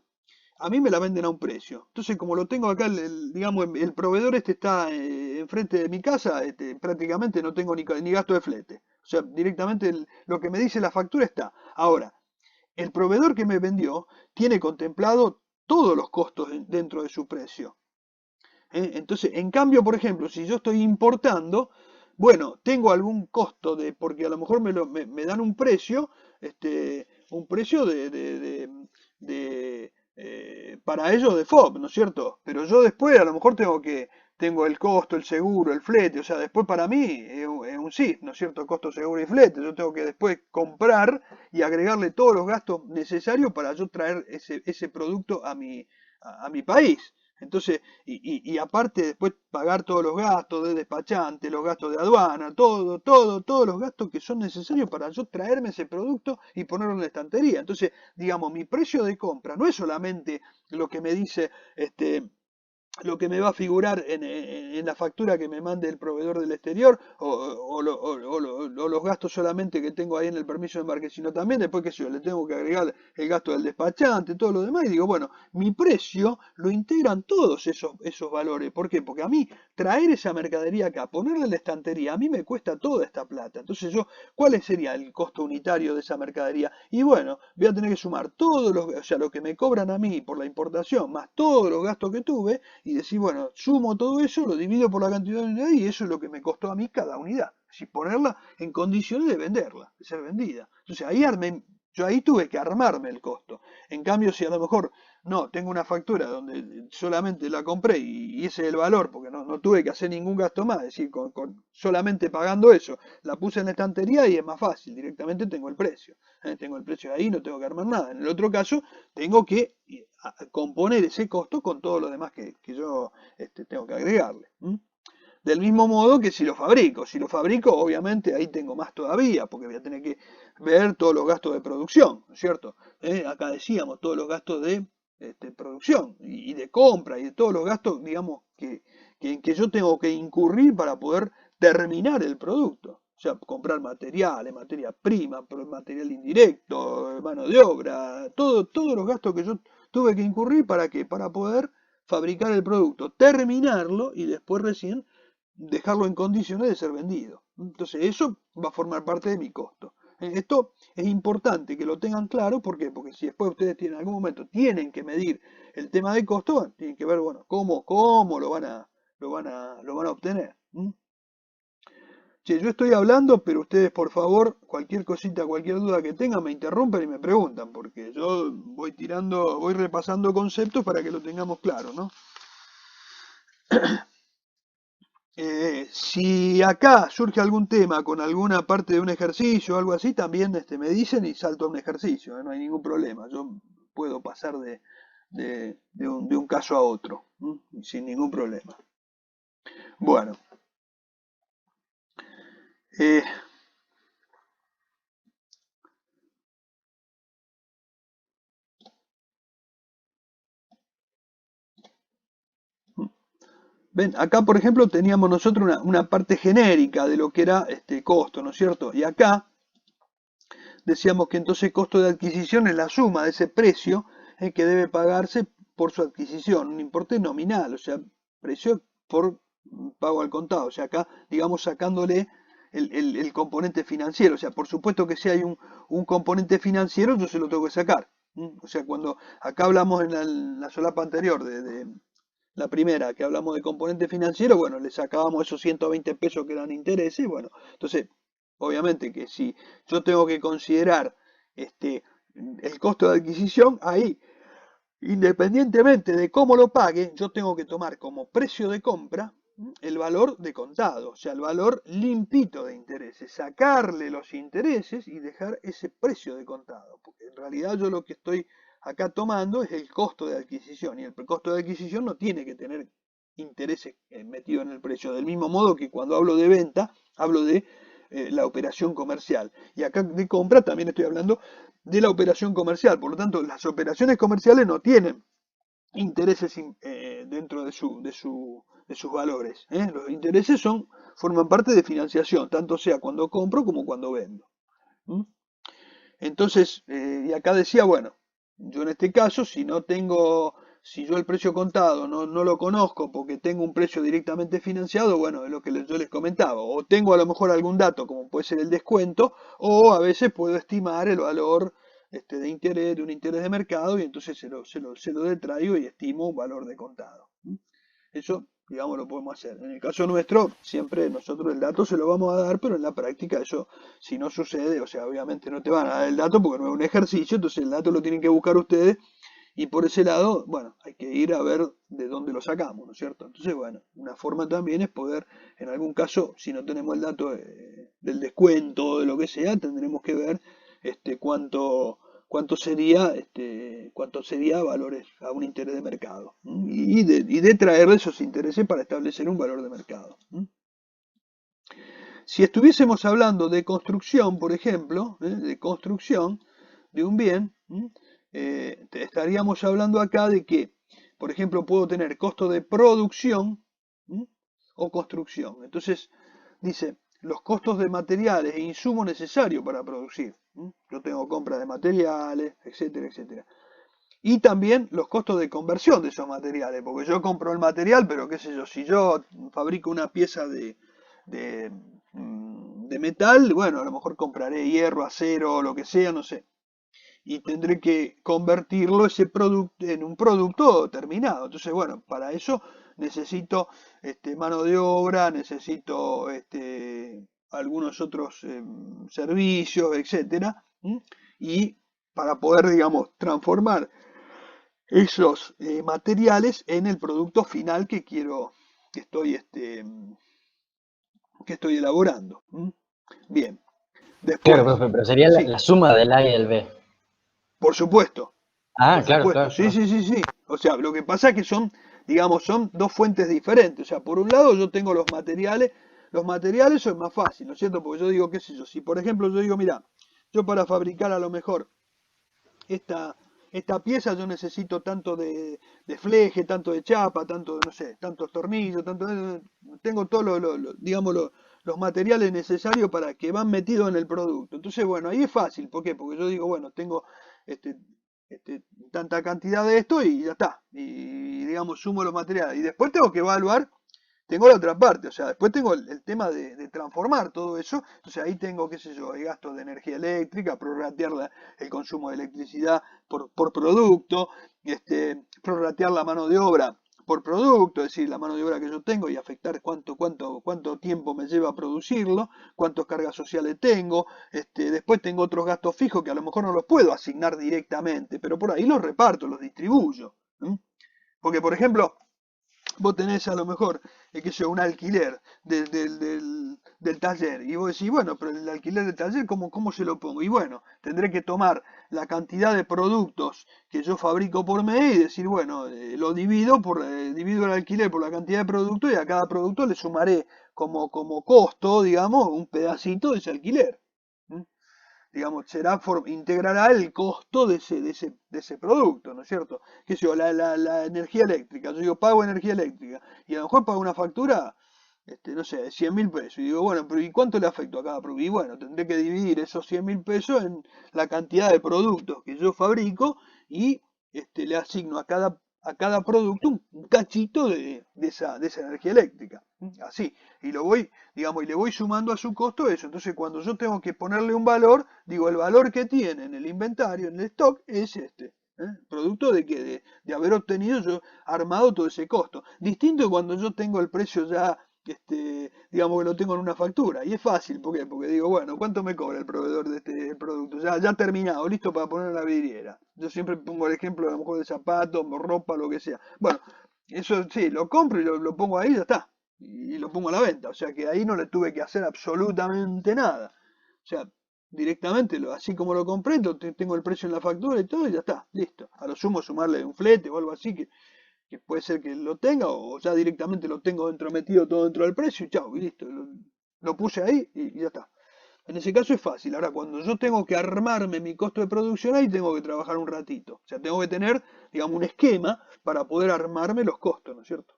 a mí me la venden a un precio. Entonces, como lo tengo acá, digamos, el proveedor está enfrente de mi casa, prácticamente no tengo ni gasto de flete. O sea, directamente lo que me dice la factura está. Ahora, el proveedor que me vendió tiene contemplado todos los costos dentro de su precio. Entonces, en cambio, por ejemplo, si yo estoy importando, bueno, tengo algún costo porque a lo mejor me dan un precio para ellos de FOB, ¿no es cierto? Pero yo después a lo mejor tengo el costo, el seguro, el flete, o sea, después para mí es un SIF, ¿no es cierto? Costo, seguro y flete. Yo tengo que después comprar y agregarle todos los gastos necesarios para yo traer ese producto a mi país. Entonces, y aparte después pagar todos los gastos de despachante, los gastos de aduana, todos los gastos que son necesarios para yo traerme ese producto y ponerlo en la estantería. Entonces, digamos, mi precio de compra no es solamente lo que me dice lo que me va a figurar en la factura que me mande el proveedor del exterior o los gastos solamente que tengo ahí en el permiso de embarque, sino también después que yo le tengo que agregar el gasto del despachante, todo lo demás, y digo, bueno, mi precio lo integran todos esos valores. ¿Por qué? Porque a mí traer esa mercadería acá, ponerla en la estantería, a mí me cuesta toda esta plata. Entonces ¿cuál sería el costo unitario de esa mercadería? Y bueno, voy a tener que sumar o sea, lo que me cobran a mí por la importación, más todos los gastos que tuve, y decir, bueno, sumo todo eso, lo divido por la cantidad de unidades y eso es lo que me costó a mí cada unidad. Es decir, ponerla en condiciones de venderla, de ser vendida. Entonces ahí Yo ahí tuve que armarme el costo. En cambio, si a lo mejor no, tengo una factura donde solamente la compré y ese es el valor, porque no tuve que hacer ningún gasto más, es decir, solamente pagando eso, la puse en la estantería y es más fácil, directamente tengo el precio. Tengo el precio ahí, no tengo que armar nada. En el otro caso, tengo que componer ese costo con todo lo demás que yo tengo que agregarle. Del mismo modo que si lo fabrico, obviamente ahí tengo más todavía, porque voy a tener que ver todos los gastos de producción, ¿no es cierto? Acá decíamos, todos los gastos de producción y de compra y de todos los gastos, digamos, que yo tengo que incurrir para poder terminar el producto. O sea, comprar materiales, materia prima, material indirecto, mano de obra, todos los gastos que yo tuve que incurrir para qué, para poder fabricar el producto, terminarlo y después recién dejarlo en condiciones de ser vendido. Entonces eso va a formar parte de mi costo. Esto es importante que lo tengan claro, ¿por qué? Porque si después ustedes en algún momento tienen que medir el tema de costo, bueno, tienen que ver, bueno, cómo lo van a obtener. Che, yo estoy hablando, pero ustedes por favor, cualquier cosita, cualquier duda que tengan, me interrumpen y me preguntan, porque yo voy repasando conceptos para que lo tengamos claro, ¿no? Si acá surge algún tema con alguna parte de un ejercicio o algo así, también me dicen y salto a un ejercicio, no hay ningún problema. Yo puedo pasar de un caso a otro, sin ningún problema. Bueno. Ven, acá por ejemplo teníamos nosotros una parte genérica de lo que era costo, ¿no es cierto? Y acá decíamos que entonces costo de adquisición es la suma de ese precio que debe pagarse por su adquisición, un importe nominal, o sea, precio por pago al contado, o sea, acá digamos sacándole el componente financiero, o sea, por supuesto que si hay un componente financiero yo se lo tengo que sacar, o sea, cuando acá hablamos en la solapa anterior de la primera, que hablamos de componente financiero, bueno, le sacábamos esos 120 pesos que eran intereses, bueno, entonces, obviamente que si yo tengo que considerar el costo de adquisición, ahí, independientemente de cómo lo pague, yo tengo que tomar como precio de compra el valor de contado, o sea, el valor limpito de intereses, sacarle los intereses y dejar ese precio de contado, porque en realidad yo lo que estoy acá tomando es el costo de adquisición y el costo de adquisición no tiene que tener intereses metidos en el precio, del mismo modo que cuando hablo de venta, hablo de la operación comercial y acá de compra también estoy hablando de la operación comercial, por lo tanto las operaciones comerciales no tienen intereses dentro de sus valores. Los intereses forman parte de financiación, tanto sea cuando compro como cuando vendo. Entonces, y acá decía, bueno, yo en este caso, si yo el precio contado no lo conozco porque tengo un precio directamente financiado, bueno, es lo que yo les comentaba, o tengo a lo mejor algún dato como puede ser el descuento, o a veces puedo estimar el valor de interés, de un interés de mercado, y entonces se lo detraigo y estimo un valor de contado. Eso, digamos, lo podemos hacer. En el caso nuestro, siempre nosotros el dato se lo vamos a dar, pero en la práctica eso, si no sucede, o sea, obviamente no te van a dar el dato porque no es un ejercicio, entonces el dato lo tienen que buscar ustedes, y por ese lado, bueno, hay que ir a ver de dónde lo sacamos, ¿no es cierto? Entonces, bueno, una forma también es poder, en algún caso, si no tenemos el dato del descuento o de lo que sea, tendremos que ver cuánto sería valores a un interés de mercado y de traerle esos intereses para establecer un valor de mercado. Si estuviésemos hablando de construcción, por ejemplo, de construcción de un bien, estaríamos hablando acá de que, por ejemplo, puedo tener costo de producción o construcción. Entonces, dice, los costos de materiales e insumos necesarios para producir. Yo tengo compra de materiales, etcétera, etcétera. Y también los costos de conversión de esos materiales, porque yo compro el material, pero qué sé yo, si yo fabrico una pieza de metal, bueno, a lo mejor compraré hierro, acero, lo que sea, no sé. Y tendré que convertirlo ese producto en un producto terminado. Entonces, bueno, para eso necesito mano de obra, necesito algunos otros servicios, etcétera. Y para poder, digamos, transformar esos materiales en el producto final que quiero, que estoy, que estoy elaborando. ¿Mm? Bien. Claro, Después, profe, pero sería la, sí, la suma del A y del B. por supuesto, Ah, por claro, supuesto, claro, sí, claro. sí, sí, sí. O sea, lo que pasa es que son, digamos, son dos fuentes diferentes. O sea, por un lado yo tengo los materiales son más fácil, ¿no es cierto? Porque yo digo, qué sé yo, si por ejemplo yo digo, mira, yo para fabricar a lo mejor esta, esta pieza yo necesito tanto de fleje, tanto de chapa, tanto de, no sé, tantos tornillos, tengo todos digamos, los materiales necesarios para que van metidos en el producto. Entonces, bueno, ahí es fácil. ¿Por qué? Porque yo digo, bueno, tengo este, tanta cantidad de esto y ya está. Y digamos, sumo los materiales. Y después tengo que evaluar, tengo la otra parte, o sea, después tengo el tema de transformar todo eso, entonces ahí tengo, qué sé yo, el gasto de energía eléctrica, prorratear el consumo de electricidad por producto, prorratear la mano de obra por producto, es decir, la mano de obra que yo tengo y afectar cuánto tiempo me lleva a producirlo, cuántas cargas sociales tengo, después tengo otros gastos fijos que a lo mejor no los puedo asignar directamente, pero por ahí los reparto, los distribuyo. ¿Mm? Porque, por ejemplo, vos tenés a lo mejor, qué sé yo, un alquiler del taller. Y vos decís, bueno, pero el alquiler del taller, ¿cómo se lo pongo? Y bueno, tendré que tomar la cantidad de productos que yo fabrico por mes y decir, bueno, lo divido el alquiler por la cantidad de productos y a cada producto le sumaré como costo, digamos, un pedacito de ese alquiler. ¿Mm? Digamos, integrará el costo de ese producto, ¿no es cierto? ¿Qué sé yo? La energía eléctrica, yo digo, pago energía eléctrica, y a lo mejor pago una factura, no sé, de 100.000 pesos, y digo, bueno, pero ¿y cuánto le afecto a cada producto? Y bueno, tendré que dividir esos 100.000 pesos en la cantidad de productos que yo fabrico y le asigno a cada producto un cachito de esa energía eléctrica. Así, y lo voy, digamos, y le voy sumando a su costo eso. Entonces, cuando yo tengo que ponerle un valor, digo, el valor que tiene en el inventario, en el stock, es este. Producto de que de haber obtenido yo armado todo ese costo. Distinto cuando yo tengo el precio ya, digamos que lo tengo en una factura. Y es fácil, ¿por qué? Porque digo, bueno, ¿cuánto me cobra el proveedor de este producto? Ya terminado, listo para poner en la vidriera. Yo siempre pongo el ejemplo a lo mejor de zapatos, ropa, lo que sea. Bueno, eso sí, lo compro y lo pongo ahí y ya está. Y lo pongo a la venta. O sea que ahí no le tuve que hacer absolutamente nada. O sea, directamente, así como lo compré, tengo el precio en la factura y todo y ya está, listo. A lo sumo sumarle un flete o algo así que puede ser que lo tenga o ya directamente lo tengo metido todo dentro del precio y chao, y listo. Lo puse ahí y ya está. En ese caso es fácil. Ahora, cuando yo tengo que armarme mi costo de producción, ahí tengo que trabajar un ratito. O sea, tengo que tener, digamos, un esquema para poder armarme los costos, ¿no es cierto?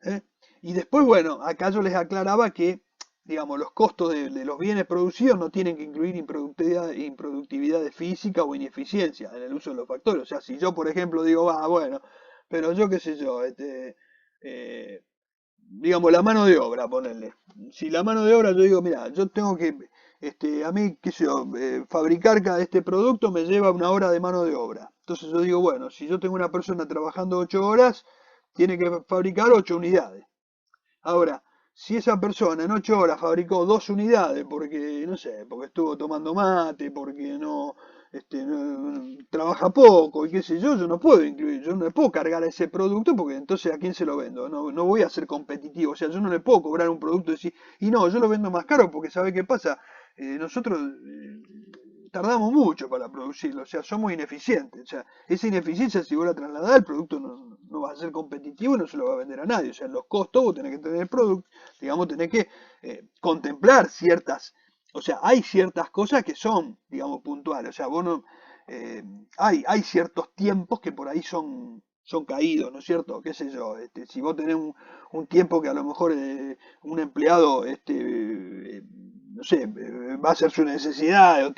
¿Eh? Y después, bueno, acá yo les aclaraba que, digamos, los costos de los bienes producidos no tienen que incluir improductividad física o ineficiencia en el uso de los factores. O sea, si yo, por ejemplo, digo, bueno, pero yo qué sé yo, digamos, la mano de obra, ponerle. Si la mano de obra, yo digo, mira, yo tengo que, a mí, qué sé yo, fabricar cada este producto me lleva una hora de mano de obra. Entonces yo digo, bueno, si yo tengo una persona trabajando 8 horas, tiene que fabricar 8 unidades. Ahora, si esa persona en 8 horas fabricó 2 unidades porque, no sé, porque estuvo tomando mate, porque trabaja poco y qué sé yo no puedo incluir, yo no le puedo cargar a ese producto porque entonces ¿a quién se lo vendo? No voy a ser competitivo, o sea, yo no le puedo cobrar un producto y decir, y no, yo lo vendo más caro porque ¿sabe qué pasa? Nosotros tardamos mucho para producirlo, o sea, somos ineficientes, o sea, esa ineficiencia si vos la trasladás, el producto no va a ser competitivo y no se lo va a vender a nadie, o sea, los costos vos tenés que tener el producto, digamos, tenés que contemplar ciertas, o sea, hay ciertas cosas que son, digamos, puntuales, o sea, vos no, hay ciertos tiempos que por ahí son caídos, ¿no es cierto? ¿Qué sé yo? Si vos tenés un tiempo que a lo mejor un empleado, no sé, va a hacer su necesidad, o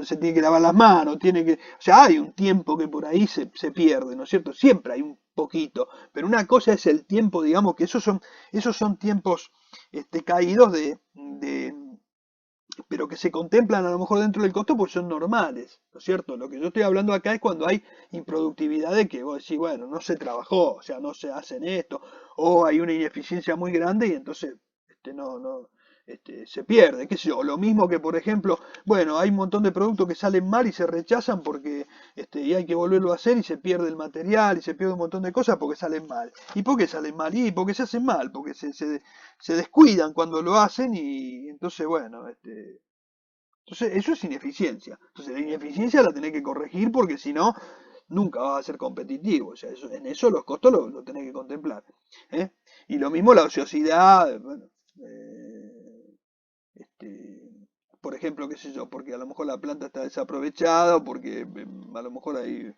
se tiene que lavar las manos, o sea, hay un tiempo que por ahí se pierde, ¿no es cierto? Siempre hay un poquito, pero una cosa es el tiempo, digamos, que esos son tiempos caídos pero que se contemplan a lo mejor dentro del costo porque son normales, ¿no es cierto? Lo que yo estoy hablando acá es cuando hay improductividad de que vos decís, bueno, no se trabajó, o sea, no se hacen esto, o hay una ineficiencia muy grande y entonces no, se pierde, qué sé yo. Lo mismo que, por ejemplo, bueno, hay un montón de productos que salen mal y se rechazan porque y hay que volverlo a hacer y se pierde el material y se pierde un montón de cosas porque salen mal. ¿Y por qué salen mal? Y porque se hacen mal, porque se descuidan cuando lo hacen y entonces, bueno, entonces eso es ineficiencia. Entonces la ineficiencia la tenés que corregir porque si no, nunca vas a ser competitivo. O sea, en eso los costos lo tenés que contemplar. ¿Eh? Y lo mismo la ociosidad, bueno, este, por ejemplo, qué sé yo, porque a lo mejor la planta está desaprovechada, o porque a lo mejor hay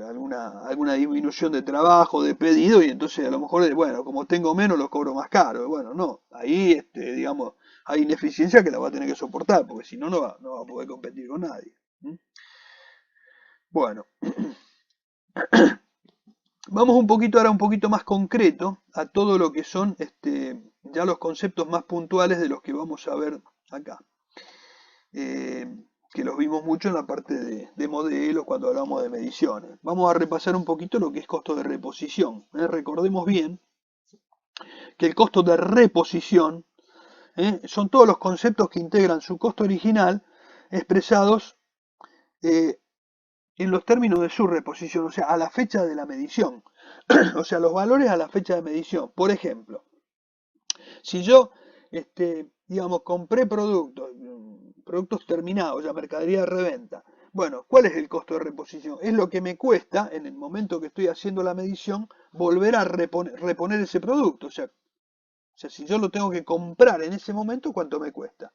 alguna disminución de trabajo, de pedido, y entonces a lo mejor, bueno, como tengo menos, los cobro más caro. Bueno, no, ahí, digamos, hay ineficiencia que la va a tener que soportar, porque si no, no va a poder competir con nadie. ¿Mm? Bueno, vamos ahora un poquito más concreto a todo lo que son ya los conceptos más puntuales de los que vamos a ver acá. Que los vimos mucho en la parte de modelos cuando hablamos de mediciones. Vamos a repasar un poquito lo que es costo de reposición. Recordemos bien que el costo de reposición son todos los conceptos que integran su costo original expresados en los términos de su reposición, o sea, a la fecha de la medición. O sea, los valores a la fecha de medición. Por ejemplo, si yo, digamos, compré productos terminados, ya mercadería de reventa. Bueno, ¿cuál es el costo de reposición? Es lo que me cuesta, en el momento que estoy haciendo la medición, volver a reponer ese producto. O sea, si yo lo tengo que comprar en ese momento, ¿cuánto me cuesta?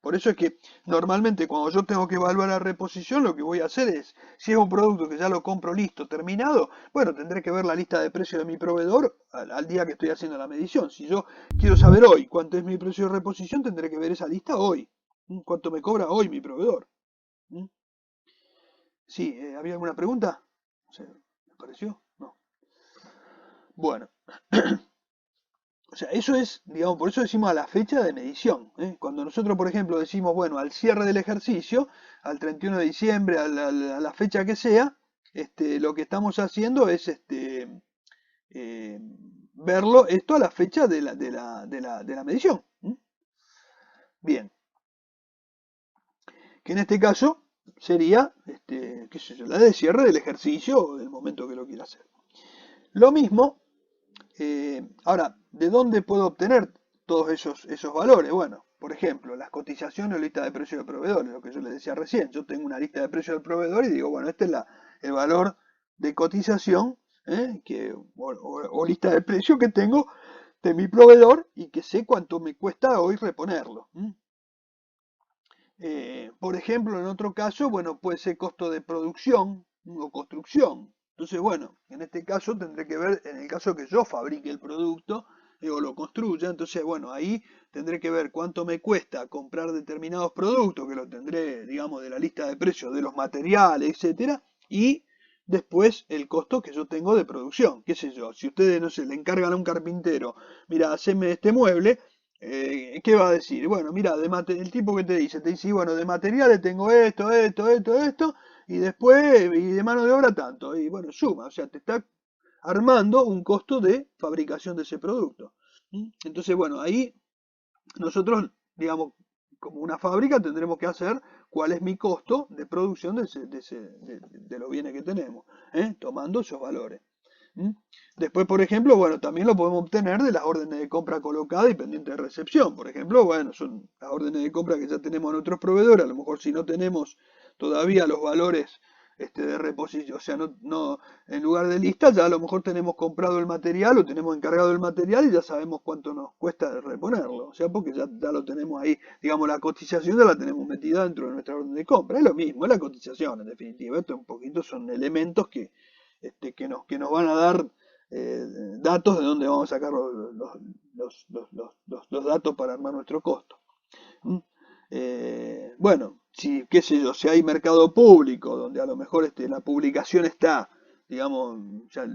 Por eso es que normalmente cuando yo tengo que evaluar la reposición, lo que voy a hacer es, si es un producto que ya lo compro listo, terminado, bueno, tendré que ver la lista de precios de mi proveedor al día que estoy haciendo la medición. Si yo quiero saber hoy cuánto es mi precio de reposición, tendré que ver esa lista hoy. ¿Cuánto me cobra hoy mi proveedor? Sí, ¿había alguna pregunta? ¿Me pareció? No. Bueno. O sea, eso es, digamos, por eso decimos a la fecha de medición. Cuando nosotros, por ejemplo, decimos, bueno, al cierre del ejercicio, al 31 de diciembre, a la fecha que sea, lo que estamos haciendo es verlo esto a la fecha de la medición. Bien. Que en este caso sería, qué sé yo, la de cierre del ejercicio o del momento que lo quiera hacer. Lo mismo. Ahora, ¿de dónde puedo obtener todos esos valores? Bueno, por ejemplo, las cotizaciones o lista de precios de proveedores, lo que yo les decía recién. Yo tengo una lista de precios del proveedor y digo, bueno, este es el valor de cotización o lista de precios que tengo de mi proveedor y que sé cuánto me cuesta hoy reponerlo. Por ejemplo, en otro caso, bueno, puede ser costo de producción o construcción. Entonces, bueno, en este caso tendré que ver, en el caso que yo fabrique el producto o lo construya, entonces, bueno, ahí tendré que ver cuánto me cuesta comprar determinados productos, que lo tendré, digamos, de la lista de precios de los materiales, etcétera, y después el costo que yo tengo de producción, qué sé yo, si ustedes, no sé, le encargan a un carpintero, mira, haceme este mueble, ¿qué va a decir? Bueno, mira, el tipo que te dice, bueno, de materiales tengo esto, y después, y de mano de obra tanto, y bueno, suma, o sea, te está armando un costo de fabricación de ese producto. Entonces, bueno, ahí nosotros, digamos, como una fábrica tendremos que hacer cuál es mi costo de producción de los bienes que tenemos, tomando esos valores. Después, por ejemplo, bueno, también lo podemos obtener de las órdenes de compra colocadas y pendientes de recepción. Por ejemplo, bueno, son las órdenes de compra que ya tenemos en otros proveedores. A lo mejor si no tenemos todavía los valores de reposición, o sea, no, en lugar de lista, ya a lo mejor tenemos comprado el material o tenemos encargado el material y ya sabemos cuánto nos cuesta reponerlo. O sea, porque ya lo tenemos ahí, digamos, la cotización ya la tenemos metida dentro de nuestra orden de compra. Es lo mismo, es la cotización en definitiva. Esto un poquito son elementos que nos van a dar datos de dónde vamos a sacar los datos para armar nuestro costo. Bueno, qué sé yo, si hay mercado público, donde a lo mejor la publicación está, digamos, ya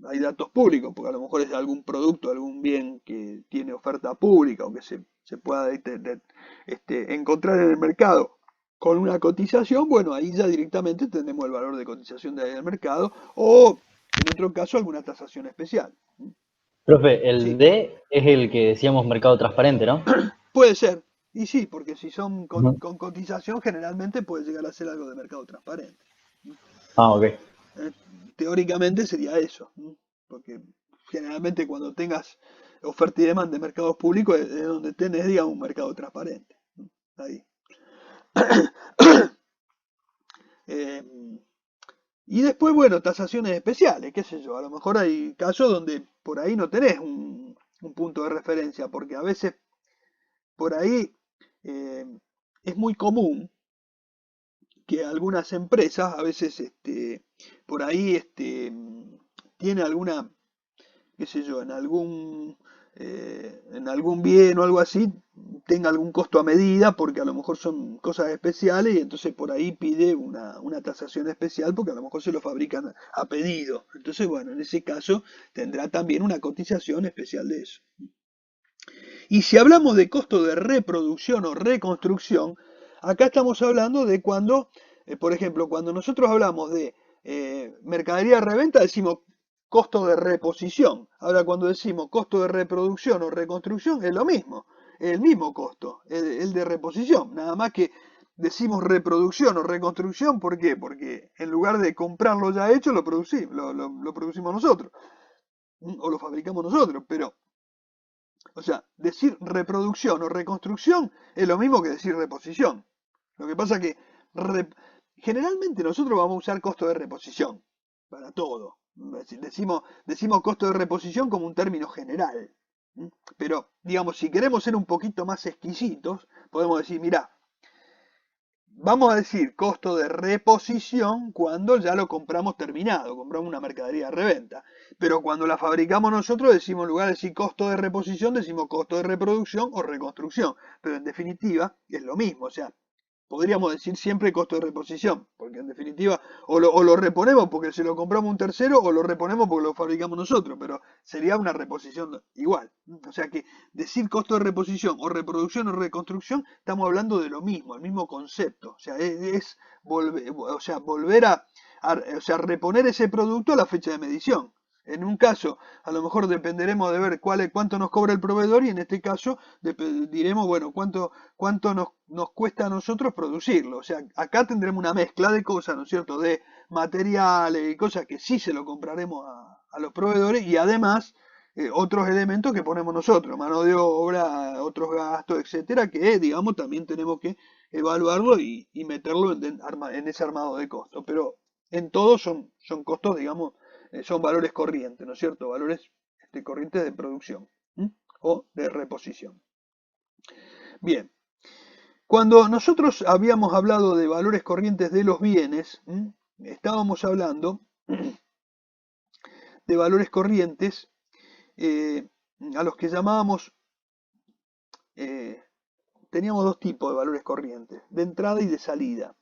hay datos públicos, porque a lo mejor es algún producto, algún bien que tiene oferta pública o que se pueda encontrar en el mercado con una cotización, bueno, ahí ya directamente tenemos el valor de cotización de ahí del mercado, o en otro caso alguna tasación especial. Profe, el Sí, D es el que decíamos mercado transparente, ¿no? puede ser. Y sí, porque si son Ujú. con cotización, generalmente puede llegar a ser algo de mercado transparente. Ah, ok. Eh, Teóricamente sería eso, ¿no? Porque generalmente cuando tengas oferta y demanda de mercados públicos es donde tenés, digamos, un mercado transparente, ¿no? Ahí. Eh, y después, bueno, tasaciones especiales, qué sé yo, a lo mejor hay casos donde por ahí no tenés un punto de referencia, porque a veces por ahí eh, es muy común que algunas empresas, a veces por ahí tiene alguna, qué sé yo, en algún bien o algo así, tenga algún costo a medida, porque a lo mejor son cosas especiales y entonces por ahí pide una tasación especial porque a lo mejor se lo fabrican a pedido. Entonces, bueno, en ese caso tendrá también una cotización especial de eso. Y si hablamos de costo de reproducción o reconstrucción, acá estamos hablando de cuando, por ejemplo, cuando nosotros hablamos de mercadería de reventa, decimos costo de reposición. Ahora, cuando decimos costo de reproducción o reconstrucción, es lo mismo, es el mismo costo, el de reposición. Nada más que decimos reproducción o reconstrucción, ¿por qué? Porque en lugar de comprarlo ya hecho, lo producimos nosotros, o lo fabricamos nosotros, pero o sea, decir reproducción o reconstrucción es lo mismo que decir reposición. Lo que pasa que generalmente nosotros vamos a usar costo de reposición para todo. Decimos costo de reposición como un término general. Pero, digamos, si queremos ser un poquito más exquisitos, podemos decir, mira, vamos a decir costo de reposición cuando ya lo compramos terminado, compramos una mercadería de reventa. Pero cuando la fabricamos nosotros decimos, en lugar de decir costo de reposición, decimos costo de reproducción o reconstrucción. Pero en definitiva es lo mismo, o sea, podríamos decir siempre costo de reposición, porque en definitiva o lo reponemos porque se lo compramos un tercero o lo reponemos porque lo fabricamos nosotros, pero sería una reposición igual. O sea que decir costo de reposición o reproducción o reconstrucción, estamos hablando de lo mismo, el mismo concepto. O sea, es volver o sea, reponer ese producto a la fecha de medición. En un caso, a lo mejor dependeremos de ver cuánto nos cobra el proveedor y en este caso diremos, bueno, cuánto nos cuesta a nosotros producirlo. O sea, acá tendremos una mezcla de cosas, ¿no es cierto? De materiales y cosas que sí se lo compraremos a los proveedores y además otros elementos que ponemos nosotros, mano de obra, otros gastos, etcétera, que digamos también tenemos que evaluarlo y meterlo en ese armado de costos. Pero en todos son costos, digamos, son valores corrientes, ¿no es cierto? Valores corrientes de producción, ¿m? O de reposición. Bien, cuando nosotros habíamos hablado de valores corrientes de los bienes, estábamos hablando de valores corrientes eh, a los que llamábamos, eh, teníamos dos tipos de valores corrientes, de entrada y de salida.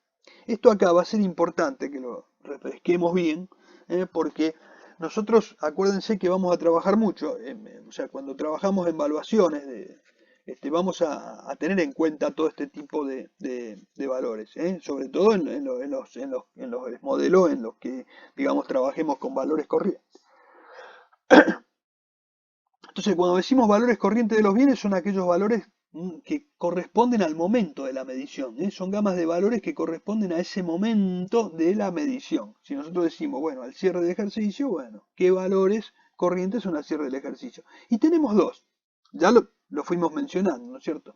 Esto acá va a ser importante que lo refresquemos bien, porque nosotros, acuérdense que vamos a trabajar mucho, o sea, cuando trabajamos en evaluaciones, vamos a tener en cuenta todo este tipo de valores, sobre todo en los modelos en los que, digamos, trabajemos con valores corrientes. Entonces, cuando decimos valores corrientes de los bienes, son aquellos valores que corresponden al momento de la medición. Son gamas de valores que corresponden a ese momento de la medición. Si nosotros decimos, bueno, al cierre del ejercicio, bueno, ¿qué valores corrientes son al cierre del ejercicio? Y tenemos dos. Ya lo fuimos mencionando, ¿no es cierto?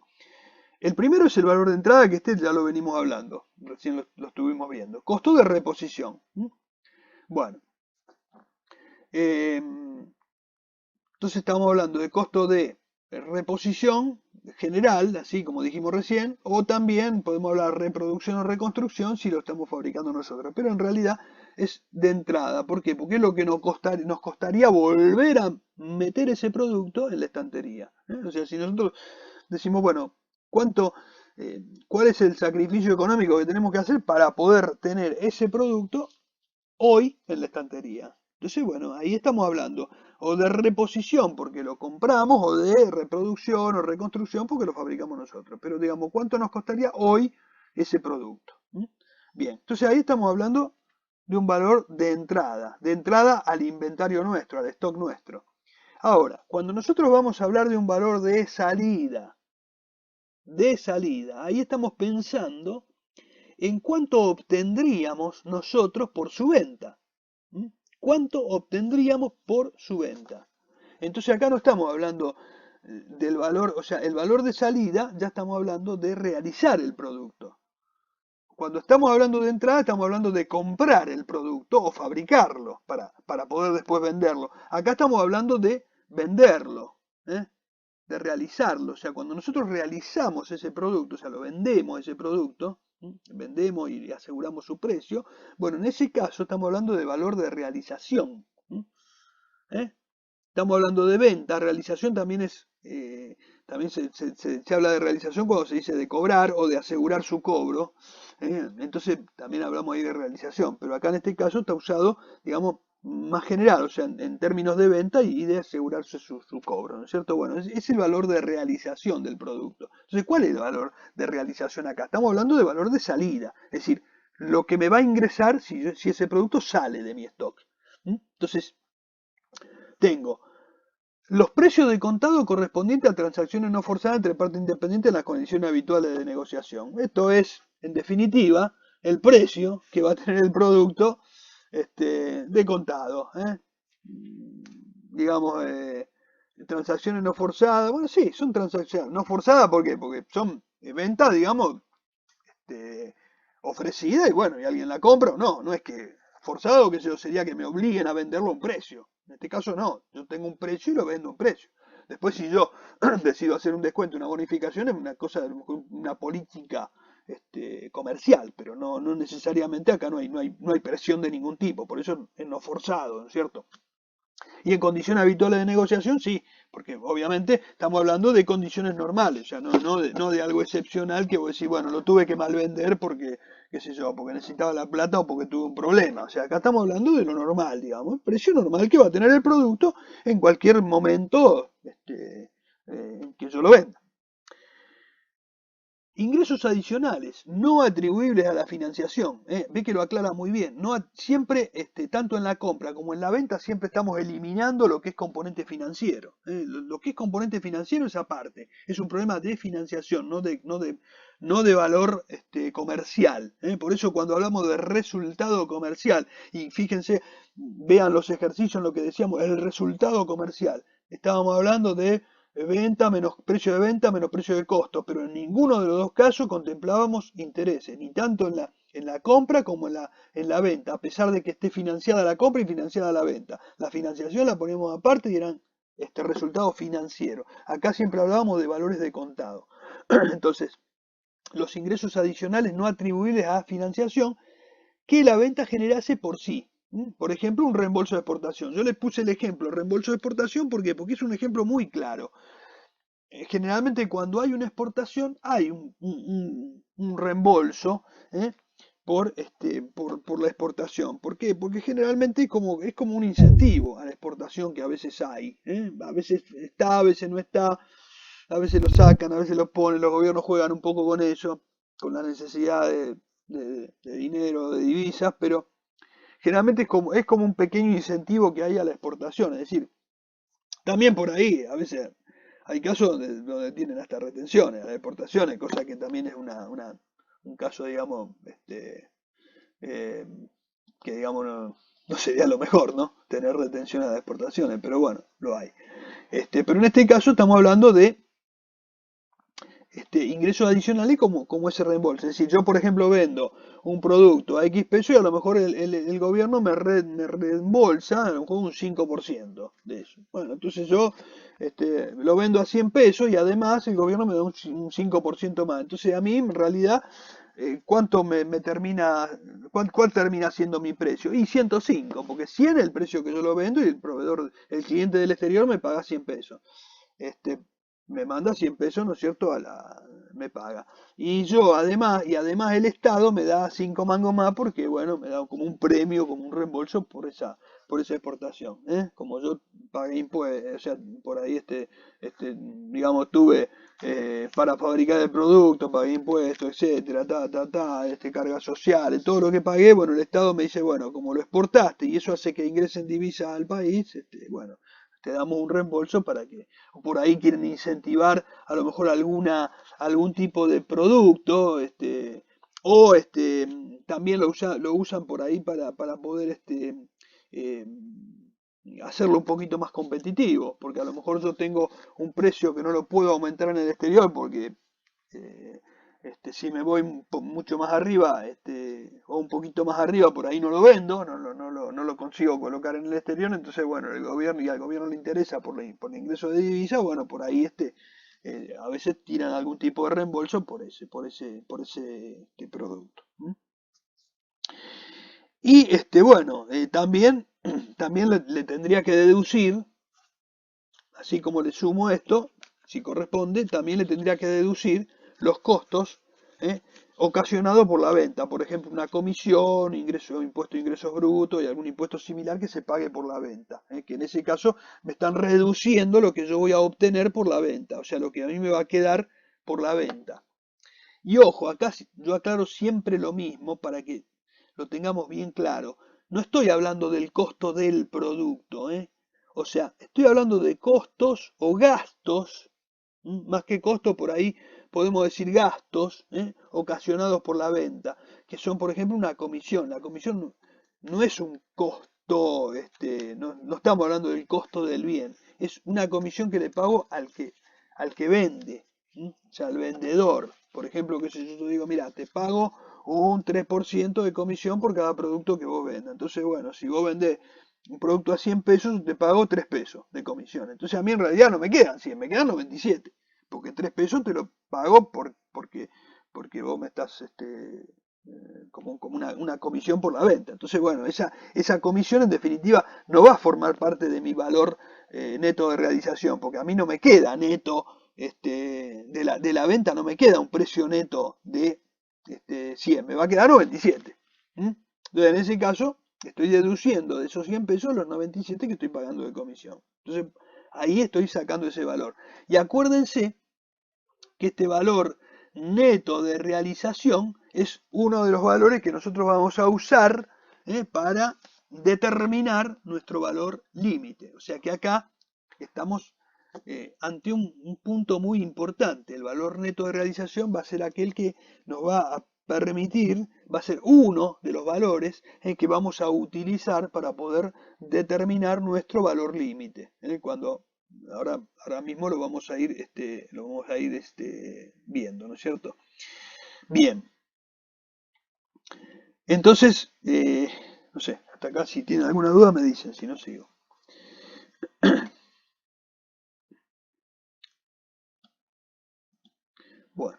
El primero es el valor de entrada, que ya lo venimos hablando, recién lo estuvimos viendo. Costo de reposición. Bueno, eh, entonces estamos hablando de costo de reposición general, así como dijimos recién, o también podemos hablar de reproducción o reconstrucción si lo estamos fabricando nosotros. Pero en realidad es de entrada. ¿Por qué? Porque es lo que nos costaría volver a meter ese producto en la estantería. O sea, si nosotros decimos, bueno, ¿cuál es el sacrificio económico que tenemos que hacer para poder tener ese producto hoy en la estantería? Entonces, bueno, ahí estamos hablando o de reposición porque lo compramos o de reproducción o reconstrucción porque lo fabricamos nosotros. Pero digamos, ¿cuánto nos costaría hoy ese producto? Bien, entonces ahí estamos hablando de un valor de entrada al inventario nuestro, al stock nuestro. Ahora, cuando nosotros vamos a hablar de un valor de salida, ahí estamos pensando en cuánto obtendríamos nosotros por su venta. ¿Mm? ¿Cuánto obtendríamos por su venta? Entonces acá no estamos hablando del valor, o sea, el valor de salida, ya estamos hablando de realizar el producto. Cuando estamos hablando de entrada, estamos hablando de comprar el producto o fabricarlo para poder después venderlo. Acá estamos hablando de venderlo, ¿eh? De realizarlo. O sea, cuando nosotros realizamos ese producto, o sea, lo vendemos ese producto, vendemos y aseguramos su precio, bueno, en ese caso estamos hablando de valor de realización. ¿Eh? Estamos hablando de venta, realización también es, también se habla de realización cuando se dice de cobrar o de asegurar su cobro. Entonces también hablamos ahí de realización, pero acá en este caso está usado, digamos, más general, o sea, en términos de venta y de asegurarse su cobro, ¿no es cierto? Bueno, es el valor de realización del producto. Entonces, ¿cuál es el valor de realización acá? Estamos hablando de valor de salida, es decir, lo que me va a ingresar si ese producto sale de mi stock. Entonces, tengo los precios de contado correspondientes a transacciones no forzadas entre partes independientes en las condiciones habituales de negociación. Esto es, en definitiva, el precio que va a tener el producto de contado. Digamos, transacciones no forzadas. Bueno, sí, son transacciones no forzadas. ¿Por qué? Porque son ventas, digamos, ofrecidas y bueno, y alguien la compra o no. No es que forzado, que sería que me obliguen a venderlo a un precio. En este caso no, yo tengo un precio y lo vendo a un precio. Después si yo decido hacer un descuento, una bonificación, es una cosa, una política comercial, pero no necesariamente acá no hay presión de ningún tipo, por eso es no forzado, ¿no es cierto? Y en condiciones habituales de negociación, sí, porque obviamente estamos hablando de condiciones normales, o sea, no de algo excepcional que vos decís, bueno, lo tuve que malvender porque, qué sé yo, porque necesitaba la plata o porque tuve un problema. O sea, acá estamos hablando de lo normal, digamos, el precio normal que va a tener el producto en cualquier momento que yo lo venda. Ingresos adicionales, no atribuibles a la financiación. Ve que lo aclara muy bien. Siempre, tanto en la compra como en la venta, siempre estamos eliminando lo que es componente financiero. Lo que es componente financiero es aparte. Es un problema de financiación, no de valor comercial. Por eso cuando hablamos de resultado comercial, y fíjense, vean los ejercicios en lo que decíamos, el resultado comercial. Estábamos hablando de venta menos precio de venta menos precio de costo, pero en ninguno de los dos casos contemplábamos intereses, ni tanto en la compra como en la venta, a pesar de que esté financiada la compra y financiada la venta. La financiación la poníamos aparte y eran resultados financieros. Acá siempre hablábamos de valores de contado. Entonces, los ingresos adicionales no atribuibles a financiación que la venta generase por sí. Por ejemplo, un reembolso de exportación. Yo les puse el ejemplo, reembolso de exportación, ¿por qué? Porque es un ejemplo muy claro. Generalmente cuando hay una exportación hay un reembolso por la exportación. ¿Por qué? Porque generalmente es como un incentivo a la exportación que a veces hay. A veces está, a veces no está, a veces lo sacan, a veces lo ponen, los gobiernos juegan un poco con eso, con la necesidad de dinero, de divisas, pero generalmente es como un pequeño incentivo que hay a la exportación. Es decir, también por ahí, a veces hay casos donde tienen hasta retenciones, las deportaciones, cosa que también es un caso, digamos, que digamos no sería lo mejor, ¿no? Tener retención a las exportaciones, pero bueno, lo hay. Pero en este caso estamos hablando de ingresos adicionales como ese reembolso. Es decir, yo por ejemplo vendo un producto a X pesos y a lo mejor el gobierno me reembolsa a lo mejor un 5% de eso. Bueno, entonces yo lo vendo a 100 pesos y además el gobierno me da un 5% más. Entonces a mí en realidad, ¿cuánto me termina, cuál termina siendo mi precio? Y 105, porque 100 es el precio que yo lo vendo y el cliente del exterior me paga 100 pesos. Me manda 100 pesos, ¿no es cierto? Me paga. Y yo además el Estado me da 5 mangos más porque, bueno, me da como un premio, como un reembolso por esa exportación. Como yo pagué impuestos, o sea, por ahí digamos, tuve para fabricar el producto, pagué impuestos, etcétera, cargas sociales, todo lo que pagué, bueno, el Estado me dice, bueno, como lo exportaste y eso hace que ingresen divisas al país, bueno, te damos un reembolso para que, o por ahí quieren incentivar a lo mejor algún tipo de producto, o también lo usan por ahí para poder eh, hacerlo un poquito más competitivo, porque a lo mejor yo tengo un precio que no lo puedo aumentar en el exterior porque eh, si me voy mucho más arriba, o un poquito más arriba, por ahí no lo vendo, no lo consigo colocar en el exterior, entonces bueno, el gobierno, y al gobierno le interesa por el ingreso de divisa, bueno, por ahí a veces tiran algún tipo de reembolso por ese producto. Y bueno, también le tendría que deducir, así como le sumo esto, si corresponde, también le tendría que deducir los costos ocasionados por la venta, por ejemplo, una comisión, impuesto de ingresos brutos y algún impuesto similar que se pague por la venta, que en ese caso me están reduciendo lo que yo voy a obtener por la venta, o sea, lo que a mí me va a quedar por la venta. Y ojo, acá yo aclaro siempre lo mismo para que lo tengamos bien claro. No estoy hablando del costo del producto, o sea, estoy hablando de costos o gastos, más que costo por ahí podemos decir gastos ocasionados por la venta, que son por ejemplo una comisión. La comisión no es un costo, no estamos hablando del costo del bien, es una comisión que le pago al que vende, o sea, al vendedor. Por ejemplo, que si yo digo, mira, te pago un 3% de comisión por cada producto que vos vendas. Entonces, bueno, si vos vendés un producto a 100 pesos, te pago 3 pesos de comisión. Entonces a mí en realidad no me quedan 100, me quedan 97. Porque 3 pesos te lo pago porque vos me estás como una comisión por la venta. Entonces, bueno, esa comisión en definitiva no va a formar parte de mi valor neto de realización, porque a mí no me queda neto de la venta, no me queda un precio neto de 100, me va a quedar 97. Entonces, en ese caso, estoy deduciendo de esos 100 pesos los 97 que estoy pagando de comisión. Entonces, ahí estoy sacando ese valor. Y acuérdense que este valor neto de realización es uno de los valores que nosotros vamos a usar para determinar nuestro valor límite. O sea que acá estamos ante un punto muy importante. El valor neto de realización va a ser aquel que nos va a permitir, va a ser uno de los valores que vamos a utilizar para poder determinar nuestro valor límite. Cuando ahora mismo lo vamos a ir, viendo, ¿no es cierto? Bien. Entonces, no sé, hasta acá si tienen alguna duda me dicen, si no sigo. Bueno,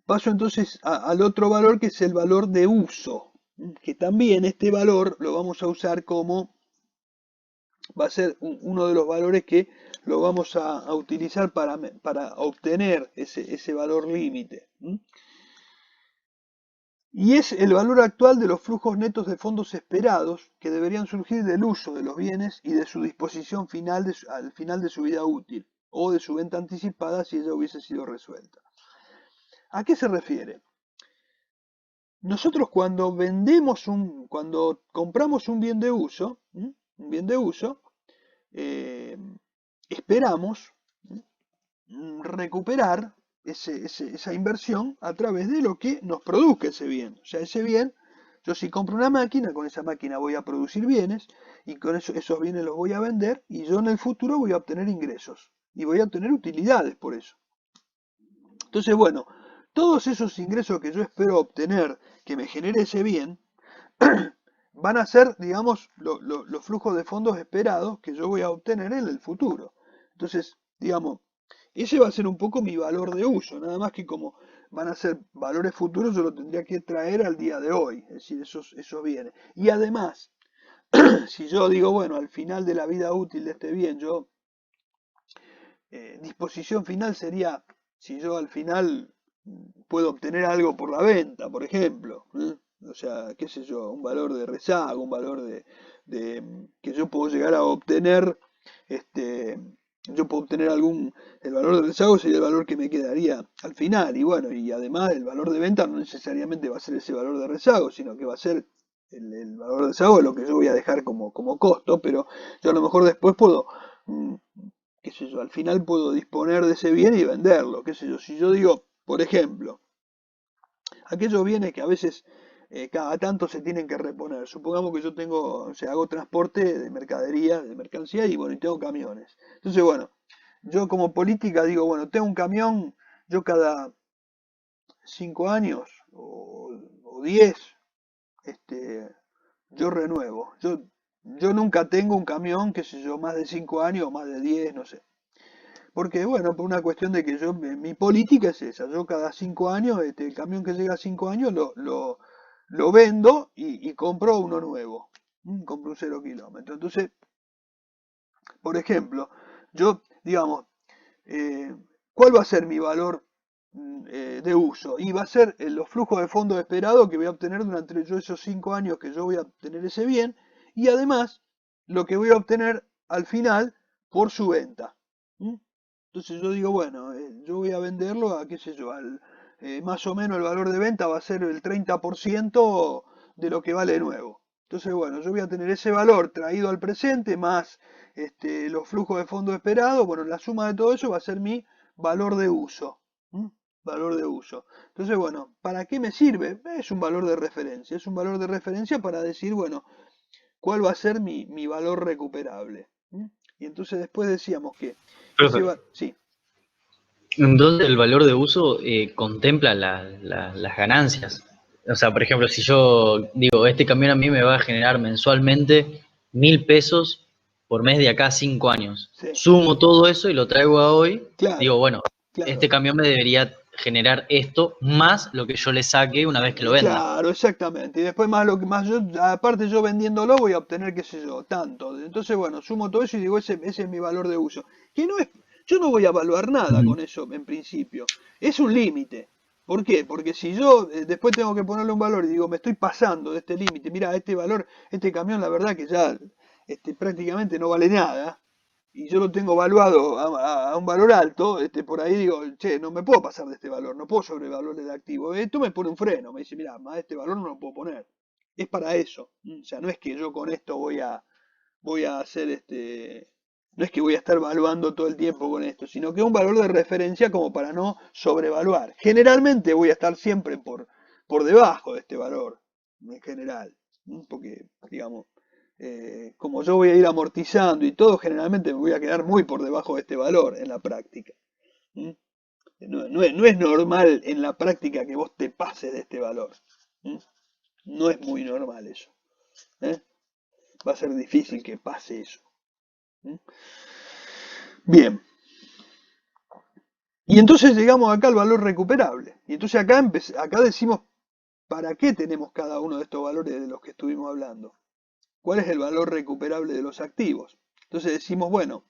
paso entonces al otro valor que es el valor de uso, que también este valor lo vamos a usar como, va a ser uno de los valores que lo vamos a utilizar para obtener ese valor límite. Y es el valor actual de los flujos netos de fondos esperados que deberían surgir del uso de los bienes y de su disposición final al final de su vida útil o de su venta anticipada si ella hubiese sido resuelta. ¿A qué se refiere? Nosotros cuando compramos un bien de uso, esperamos recuperar esa inversión a través de lo que nos produzca ese bien. O sea, ese bien, yo si compro una máquina, con esa máquina voy a producir bienes y con esos bienes los voy a vender y yo en el futuro voy a obtener ingresos y voy a obtener utilidades por eso. Entonces, bueno, todos esos ingresos que yo espero obtener, que me genere ese bien, van a ser, digamos, los flujos de fondos esperados que yo voy a obtener en el futuro. Entonces, digamos, ese va a ser un poco mi valor de uso, nada más que como van a ser valores futuros, yo lo tendría que traer al día de hoy, es decir, esos bienes. Y además, si yo digo, bueno, al final de la vida útil de este bien, disposición final sería, si yo al final puedo obtener algo por la venta, por ejemplo, o sea, qué sé yo, un valor de rezago, un valor de que yo puedo llegar a obtener, yo puedo obtener el valor de rezago sería el valor que me quedaría al final, y bueno, y además el valor de venta no necesariamente va a ser ese valor de rezago, sino que va a ser el valor de desahogo es lo que yo voy a dejar como costo, pero yo a lo mejor después puedo, qué sé yo, al final puedo disponer de ese bien y venderlo, qué sé yo. Si yo digo, por ejemplo, aquellos bienes que a veces cada tanto se tienen que reponer. Supongamos que yo tengo, o sea, hago transporte de mercadería, de mercancía y bueno, y tengo camiones. Entonces, bueno, yo como política digo, bueno, tengo un camión, yo cada 5 años o 10, yo renuevo. Yo nunca tengo un camión, qué sé yo, más de 5 años o más de 10, no sé. Porque, bueno, por una cuestión de que yo, mi política es esa. Yo cada 5 años, el camión que llega a 5 años lo vendo y compro uno nuevo. Compro un 0 kilómetro. Entonces, por ejemplo, yo, digamos, eh, ¿cuál va a ser mi valor de uso? Y va a ser los flujos de fondos esperados que voy a obtener durante yo esos 5 años que yo voy a obtener ese bien. Y además, lo que voy a obtener al final por su venta. ¿Mm? Entonces yo digo, bueno, yo voy a venderlo a, qué sé yo, más o menos el valor de venta va a ser el 30% de lo que vale nuevo. Entonces, bueno, yo voy a tener ese valor traído al presente más los flujos de fondos esperados. Bueno, la suma de todo eso va a ser mi valor de uso. ¿Mm? Valor de uso. Entonces, bueno, ¿para qué me sirve? Es un valor de referencia. Es un valor de referencia para decir, bueno, ¿cuál va a ser mi valor recuperable? ¿Mm? Y entonces después decíamos que Profe, sí. entonces el valor de uso contempla las ganancias. O sea, por ejemplo, si yo digo, este camión a mí me va a generar mensualmente 1.000 pesos por mes de acá a 5 años. Sí, Sumo todo eso y lo traigo a hoy. Digo, claro, bueno, claro, este camión me debería generar esto más lo que yo le saque una vez que lo venda. claro, exactamente. Y después más lo que más yo, aparte yo vendiéndolo voy a obtener, qué sé yo, tanto. Entonces, bueno, sumo todo eso y digo, ese es mi valor de uso. Que no es, yo no voy a evaluar nada Ujú. con eso en principio. Es un límite. ¿Por qué? Porque si yo después tengo que ponerle un valor y digo, me estoy pasando de este límite, mira, este valor, este camión, la verdad que ya prácticamente no vale nada, y yo lo tengo evaluado a un valor alto, por ahí digo, che, no me puedo pasar de este valor, no puedo sobrevaluar el activo. Esto me pone un freno, me dice, mira, más este valor no lo puedo poner. Es para eso. O sea, no es que yo con esto voy a hacer no es que voy a estar evaluando todo el tiempo con esto, sino que es un valor de referencia como para no sobrevaluar. Generalmente voy a estar siempre por debajo de este valor, en general, porque, digamos, como yo voy a ir amortizando y todo, generalmente me voy a quedar muy por debajo de este valor en la práctica. ¿Mm? No es normal en la práctica que vos te pases de este valor. ¿Mm? No es muy normal eso. ¿Eh? Va a ser difícil que pase eso. ¿Mm? Bien. Y entonces llegamos acá al valor recuperable. Y entonces acá decimos para qué tenemos cada uno de estos valores de los que estuvimos hablando. ¿Cuál es el valor recuperable de los activos? Entonces decimos, bueno,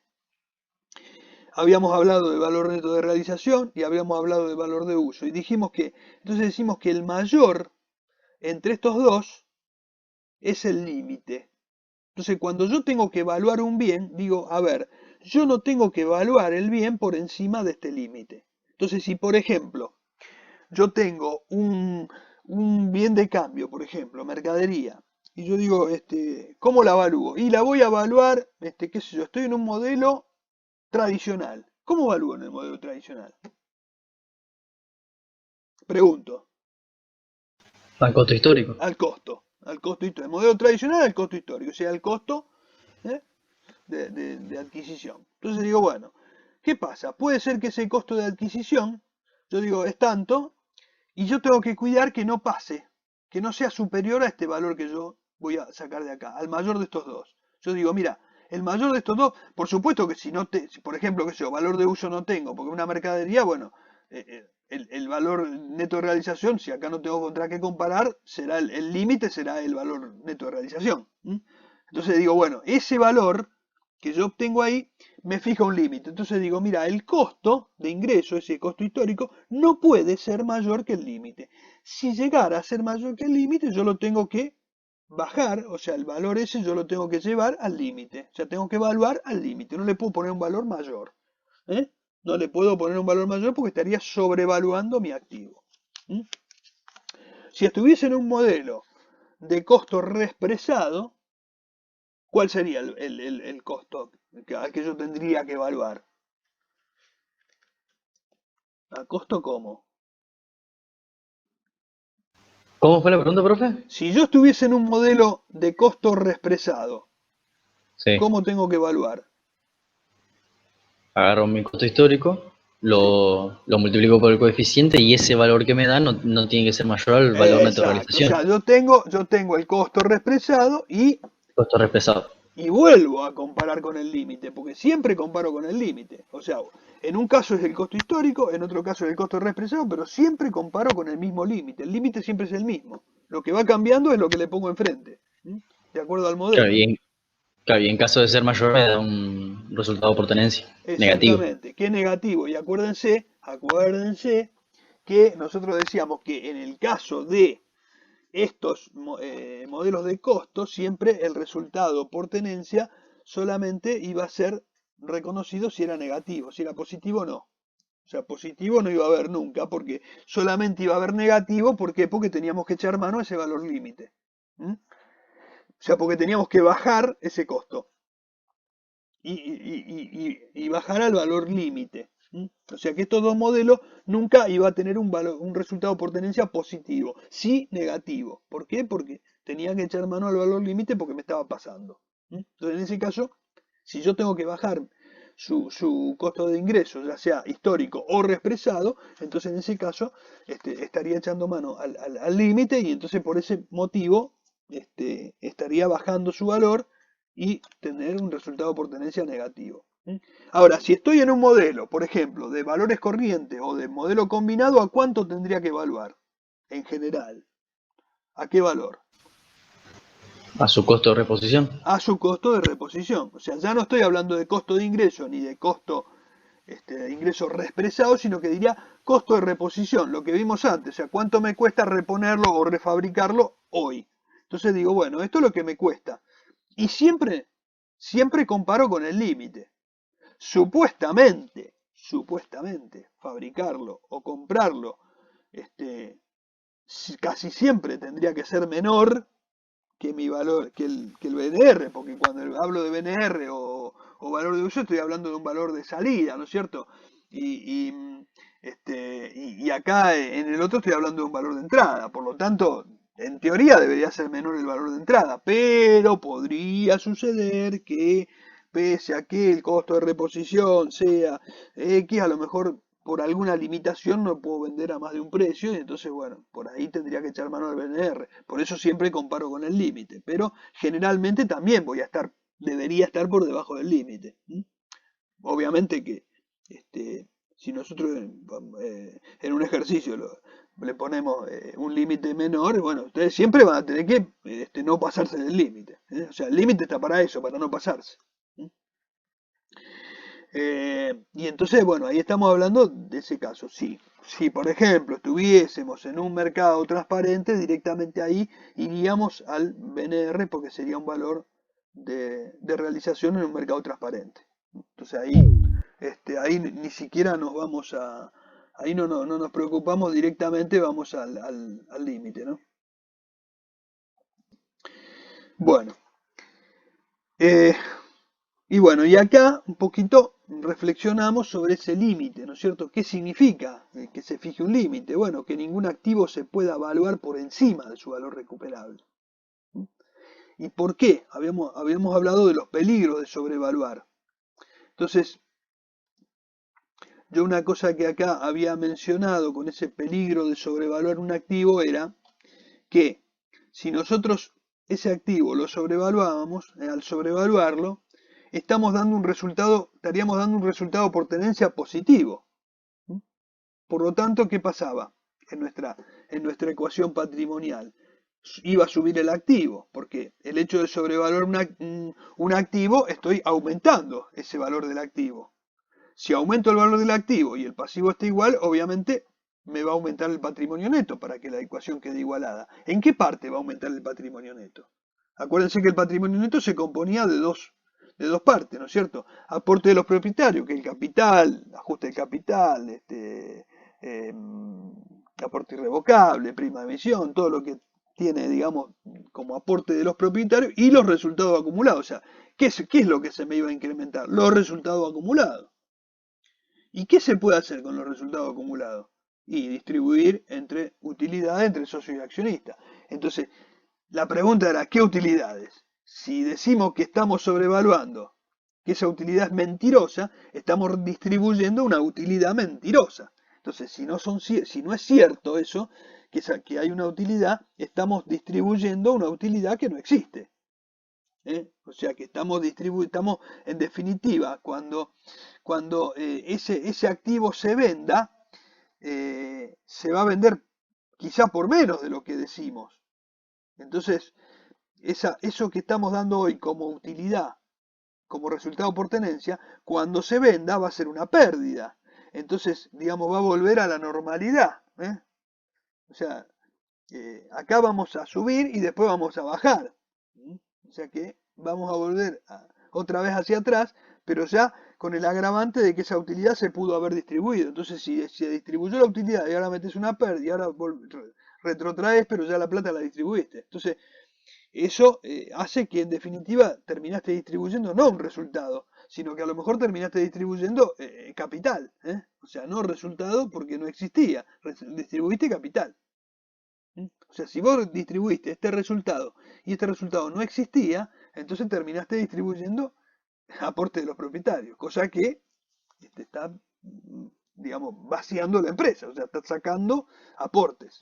habíamos hablado del valor neto de realización y habíamos hablado del valor de uso. Y entonces decimos que el mayor entre estos dos es el límite. Entonces, cuando yo tengo que evaluar un bien, digo, a ver, yo no tengo que evaluar el bien por encima de este límite. Entonces, si por ejemplo, yo tengo un bien de cambio, por ejemplo, mercadería, y yo digo, ¿cómo la evalúo? Y la voy a evaluar, qué sé yo, estoy en un modelo tradicional. ¿Cómo evalúo en el modelo tradicional? Pregunto. Al costo histórico. Al costo histórico. El modelo tradicional al costo histórico, o sea, al costo ¿eh? de adquisición. Entonces digo, bueno, ¿qué pasa? Puede ser que ese costo de adquisición, yo digo, es tanto, y yo tengo que cuidar que no pase, que no sea superior a este valor que yo voy a sacar de acá, al mayor de estos dos. Yo digo, mira, el mayor de estos dos, por supuesto que si por ejemplo, que yo, valor de uso no tengo, porque una mercadería, bueno, el valor neto de realización, si acá no tengo contra qué comparar, será el límite será el valor neto de realización. Entonces digo, bueno, ese valor que yo obtengo ahí me fija un límite. Entonces digo, mira, el costo de ingreso, ese costo histórico, no puede ser mayor que el límite. Si llegara a ser mayor que el límite, yo lo tengo que bajar, o sea, el valor ese yo lo tengo que llevar al límite. O sea, tengo que evaluar al límite. No le puedo poner un valor mayor. ¿Eh? No le puedo poner un valor mayor porque estaría sobrevaluando mi activo. ¿Mm? Si estuviese en un modelo de costo reexpresado, ¿cuál sería el costo al que yo tendría que evaluar? ¿A costo cómo? ¿Cómo fue la pregunta, profe? Si yo estuviese en un modelo de costo reexpresado, Sí. ¿cómo tengo que evaluar? Agarro mi costo histórico, Sí. lo multiplico por el coeficiente y ese valor que me da no tiene que ser mayor al valor neto de Exacto. O realización. sea, yo tengo el costo reexpresado Costo reexpresado. y vuelvo a comparar con el límite, porque siempre comparo con el límite. O sea, en un caso es el costo histórico, en otro caso es el costo reexpresado, pero siempre comparo con el mismo límite. El límite siempre es el mismo. Lo que va cambiando es lo que le pongo enfrente, ¿m? De acuerdo al Claro, modelo. claro, y en caso de ser mayor me da un resultado por tenencia negativo. Exactamente, que negativo. Y acuérdense que nosotros decíamos que en el caso de estos modelos de costo, siempre el resultado por tenencia solamente iba a ser reconocido si era negativo, si era positivo no. O sea, positivo no iba a haber nunca, porque solamente iba a haber negativo, ¿por qué? Porque teníamos que echar mano a ese valor límite. ¿Mm? O sea, porque teníamos que bajar ese costo y bajar al valor límite. ¿Mm? O sea que estos dos modelos nunca iba a tener un resultado por tenencia positivo, sí negativo. ¿Por qué? Porque tenía que echar mano al valor límite porque me estaba pasando. ¿Mm? Entonces, en ese caso, si yo tengo que bajar su costo de ingreso, ya sea histórico o reexpresado, entonces en ese caso estaría echando mano al límite y entonces por ese motivo estaría bajando su valor y tener un resultado por tenencia negativo. ¿Mm? Ahora, si estoy en un modelo, por ejemplo, de valores corrientes o de modelo combinado, ¿a cuánto tendría que evaluar? En general, ¿a qué valor? A su costo de reposición. A su costo de reposición. O sea, ya no estoy hablando de costo de ingreso ni de costo de ingreso reexpresado, sino que diría costo de reposición, lo que vimos antes, o sea, cuánto me cuesta reponerlo o refabricarlo hoy. Entonces digo, bueno, esto es lo que me cuesta. Y siempre comparo con el límite. Supuestamente, fabricarlo o comprarlo, casi siempre tendría que ser menor que mi valor, que el BNR, porque cuando hablo de BNR o valor de uso estoy hablando de un valor de salida, ¿no es cierto? Y acá en el otro estoy hablando de un valor de entrada, por lo tanto, en teoría debería ser menor el valor de entrada, pero podría suceder que pese a que el costo de reposición sea X, a lo mejor por alguna limitación no puedo vender a más de un precio y entonces, bueno, por ahí tendría que echar mano al BNR. Por eso siempre comparo con el límite, pero generalmente también debería estar por debajo del límite. Obviamente que si nosotros en un ejercicio le ponemos un límite menor, bueno, ustedes siempre van a tener que no pasarse del límite. O sea, el límite está para eso, para no pasarse. Y entonces, bueno, ahí estamos hablando de ese caso. Si, por ejemplo, estuviésemos en un mercado transparente, directamente ahí iríamos al BNR porque sería un valor de realización en un mercado transparente. Entonces ahí ni siquiera nos vamos ahí no nos preocupamos, directamente vamos al límite, ¿no? Bueno, eh, y bueno, y acá un poquito reflexionamos sobre ese límite, ¿no es cierto? ¿Qué significa que se fije un límite? Bueno, que ningún activo se pueda evaluar por encima de su valor recuperable. ¿Y por qué? Habíamos hablado de los peligros de sobrevaluar. Entonces, yo una cosa que acá había mencionado con ese peligro de sobrevaluar un activo era que si nosotros ese activo lo sobrevaluábamos, al sobrevaluarlo, estaríamos dando un resultado por tenencia positivo. Por lo tanto, ¿qué pasaba en nuestra ecuación patrimonial? Iba a subir el activo, porque el hecho de sobrevalorar un activo, estoy aumentando ese valor del activo. Si aumento el valor del activo y el pasivo está igual, obviamente me va a aumentar el patrimonio neto para que la ecuación quede igualada. ¿En qué parte va a aumentar el patrimonio neto? Acuérdense que el patrimonio neto se componía de dos partes, ¿no es cierto? Aporte de los propietarios, que el capital, ajuste del capital, eh, aporte irrevocable, prima de emisión, todo lo que tiene, digamos, como aporte de los propietarios y los resultados acumulados. O sea, ¿qué es lo que se me iba a incrementar? Los resultados acumulados. ¿Y qué se puede hacer con los resultados acumulados? Y distribuir entre utilidades entre socios y accionistas. Entonces, la pregunta era, ¿qué utilidades? Si decimos que estamos sobrevaluando, que esa utilidad es mentirosa, estamos distribuyendo una utilidad mentirosa. Entonces, si no es cierto eso, que hay una utilidad, estamos distribuyendo una utilidad que no existe. O sea que estamos en definitiva, cuando ese activo se venda, se va a vender quizá por menos de lo que decimos. Entonces, eso que estamos dando hoy como utilidad, como resultado por tenencia, cuando se venda va a ser una pérdida. Entonces, digamos, va a volver a la normalidad. O sea, acá vamos a subir y después vamos a bajar. O sea que vamos a volver otra vez hacia atrás, pero ya con el agravante de que esa utilidad se pudo haber distribuido. Entonces, si se distribuyó la utilidad y ahora metes una pérdida y ahora retrotraes, pero ya la plata la distribuiste. Entonces, eso hace que en definitiva terminaste distribuyendo no un resultado, sino que a lo mejor terminaste distribuyendo capital. O sea, no resultado porque no existía, distribuiste capital. O sea, si vos distribuiste este resultado y este resultado no existía, entonces terminaste distribuyendo aporte de los propietarios, cosa que está, digamos, vaciando la empresa, o sea, está sacando aportes.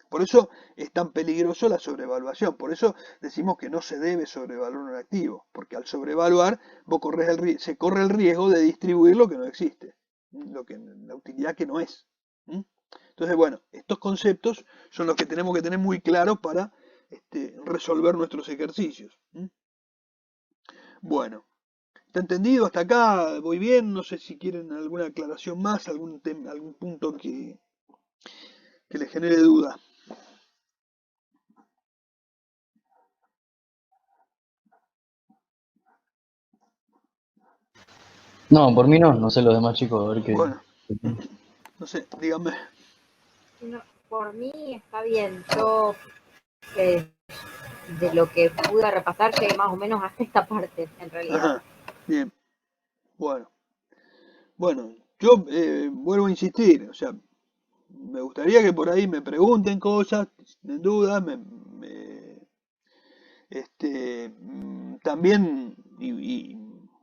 Por eso es tan peligroso la sobrevaluación, por eso decimos que no se debe sobrevaluar un activo, porque al sobrevaluar se corre el riesgo de distribuir lo que no existe, la utilidad que no es. Entonces, bueno, estos conceptos son los que tenemos que tener muy claros para resolver nuestros ejercicios. Bueno, ¿está entendido? Hasta acá voy bien, no sé si quieren alguna aclaración más, algún punto que les genere duda. No, por mí no sé los demás chicos, a ver qué. Bueno, no sé, díganme. No, por mí está bien. Yo, de lo que pude repasar, llegué más o menos hasta esta parte, en realidad. Ajá, bien. Bueno, yo vuelvo a insistir, o sea, me gustaría que por ahí me pregunten cosas, en dudas, también, y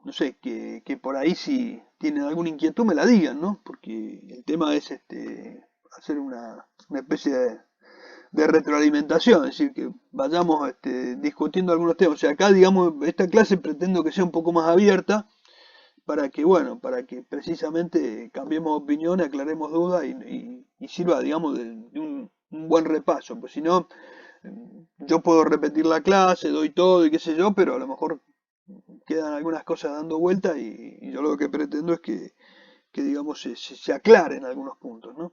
no sé, que por ahí si tienen alguna inquietud me la digan, ¿no? Porque el tema es hacer una especie de retroalimentación, es decir, que vayamos discutiendo algunos temas. O sea, acá, digamos, esta clase pretendo que sea un poco más abierta para que, bueno, para que precisamente cambiemos opinión, aclaremos dudas y sirva, digamos, de un buen repaso. Pues si no, yo puedo repetir la clase, doy todo y qué sé yo, pero a lo mejor quedan algunas cosas dando vuelta y yo lo que pretendo es que digamos, se aclaren algunos puntos, ¿no?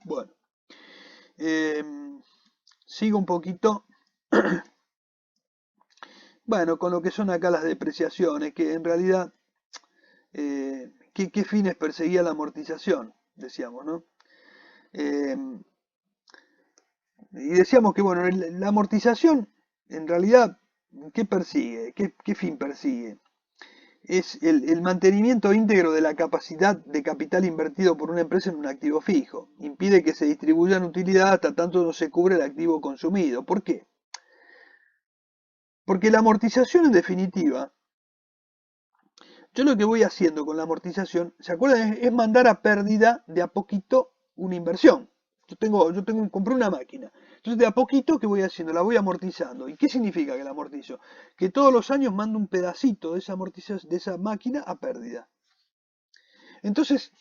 Bueno, sigo un poquito, bueno, con lo que son acá las depreciaciones, que en realidad, ¿qué fines perseguía la amortización? Decíamos, ¿no? Y decíamos que, bueno, la amortización, en realidad, ¿qué persigue? ¿Qué fin persigue? Es el mantenimiento íntegro de la capacidad de capital invertido por una empresa en un activo fijo. Impide que se distribuyan utilidades hasta tanto no se cubre el activo consumido. ¿Por qué? Porque la amortización, en definitiva, yo lo que voy haciendo con la amortización, ¿se acuerdan? Es mandar a pérdida de a poquito una inversión. Compré una máquina. Entonces de a poquito, ¿qué voy haciendo? La voy amortizando. ¿Y qué significa que la amortizo? Que todos los años mando un pedacito de esa máquina a pérdida. Entonces,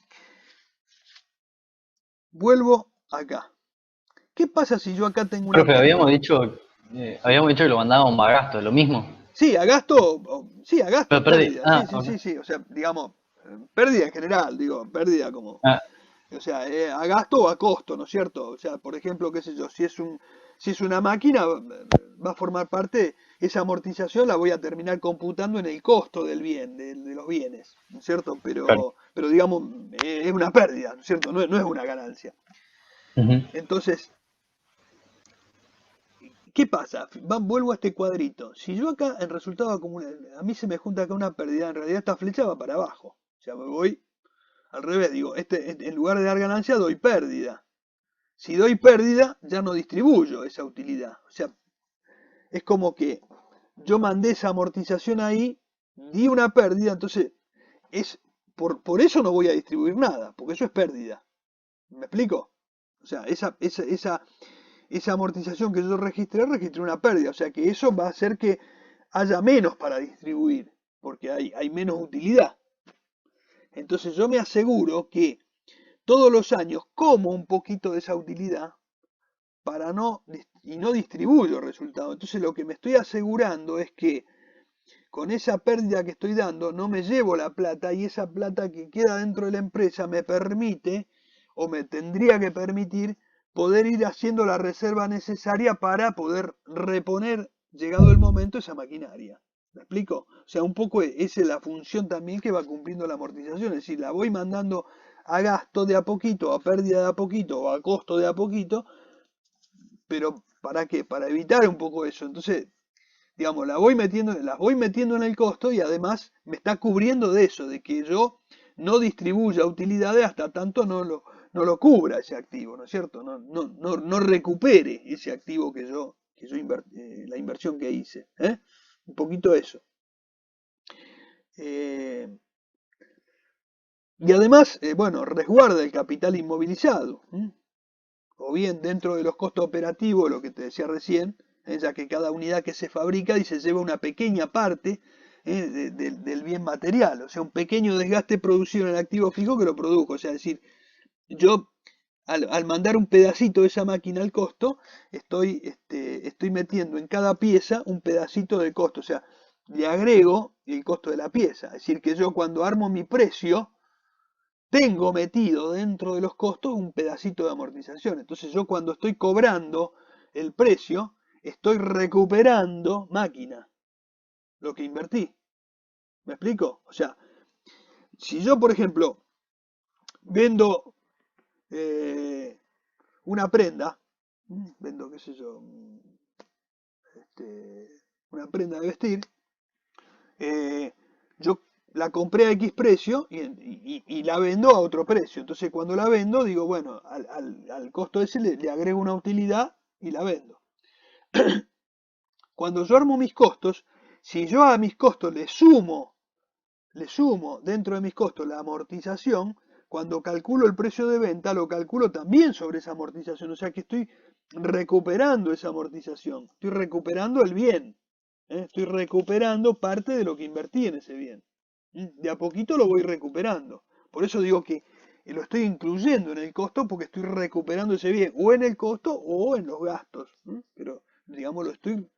vuelvo acá. ¿Qué pasa si yo acá tengo una... Profe, habíamos dicho que lo mandábamos a gasto, ¿lo mismo? Sí, a gasto, Pero perdí. pérdida. Ok. Sí. O sea, digamos, pérdida en general, digo, pérdida como... Ah, O sea, a gasto o a costo, ¿no es cierto? O sea, por ejemplo, qué sé yo, si es una máquina, va a formar parte, esa amortización la voy a terminar computando en el costo del bien, de los bienes, ¿no es cierto? claro. Pero digamos, es una pérdida, ¿no es cierto? No es una ganancia. Ujú. Entonces, ¿qué pasa? Vuelvo a este cuadrito. Si yo acá el resultado acumulado, a mí se me junta acá una pérdida, en realidad esta flecha va para abajo. O sea, me voy al revés, digo, en lugar de dar ganancia, doy pérdida. Si doy pérdida, ya no distribuyo esa utilidad. O sea, es como que yo mandé esa amortización ahí, di una pérdida, entonces por eso no voy a distribuir nada, porque eso es pérdida. ¿Me explico? O sea, esa amortización que yo registré una pérdida. O sea que eso va a hacer que haya menos para distribuir, porque hay menos utilidad. Entonces yo me aseguro que todos los años como un poquito de esa utilidad y no distribuyo el resultado. Entonces lo que me estoy asegurando es que con esa pérdida que estoy dando no me llevo la plata, y esa plata que queda dentro de la empresa me permite o me tendría que permitir poder ir haciendo la reserva necesaria para poder reponer, llegado el momento, esa maquinaria. ¿Me explico? O sea, un poco esa es la función también que va cumpliendo la amortización, es decir, la voy mandando a gasto de a poquito, a pérdida de a poquito o a costo de a poquito, pero ¿para qué? Para evitar un poco eso. Entonces, digamos, las voy metiendo en el costo, y además me está cubriendo de eso, de que yo no distribuya utilidades hasta tanto no lo cubra ese activo, ¿no es cierto? No recupere ese activo la inversión que hice. Un poquito eso. Y además, bueno, resguarda el capital inmovilizado, o bien dentro de los costos operativos, lo que te decía recién, ya que cada unidad que se fabrica y se lleva una pequeña parte del bien material, o sea, un pequeño desgaste producido en el activo fijo que lo produjo. O sea, es decir, yo al mandar un pedacito de esa máquina al costo, estoy metiendo en cada pieza un pedacito del costo, o sea, le agrego el costo de la pieza. Es decir, que yo cuando armo mi precio, tengo metido dentro de los costos un pedacito de amortización. Entonces yo cuando estoy cobrando el precio, estoy recuperando máquina, lo que invertí. ¿Me explico? O sea, si yo, por ejemplo, vendo una prenda, vendo, qué sé yo, una prenda de vestir, yo la compré a X precio y la vendo a otro precio. Entonces cuando la vendo, digo, bueno, al costo ese le agrego una utilidad y la vendo. Cuando yo armo mis costos, si yo a mis costos le sumo dentro de mis costos la amortización, cuando calculo el precio de venta, lo calculo también sobre esa amortización. O sea que estoy recuperando esa amortización, estoy recuperando el bien, estoy recuperando parte de lo que invertí en ese bien. De a poquito lo voy recuperando. Por eso digo que lo estoy incluyendo en el costo, porque estoy recuperando ese bien, o en el costo o en los gastos. Pero, digamos, estoy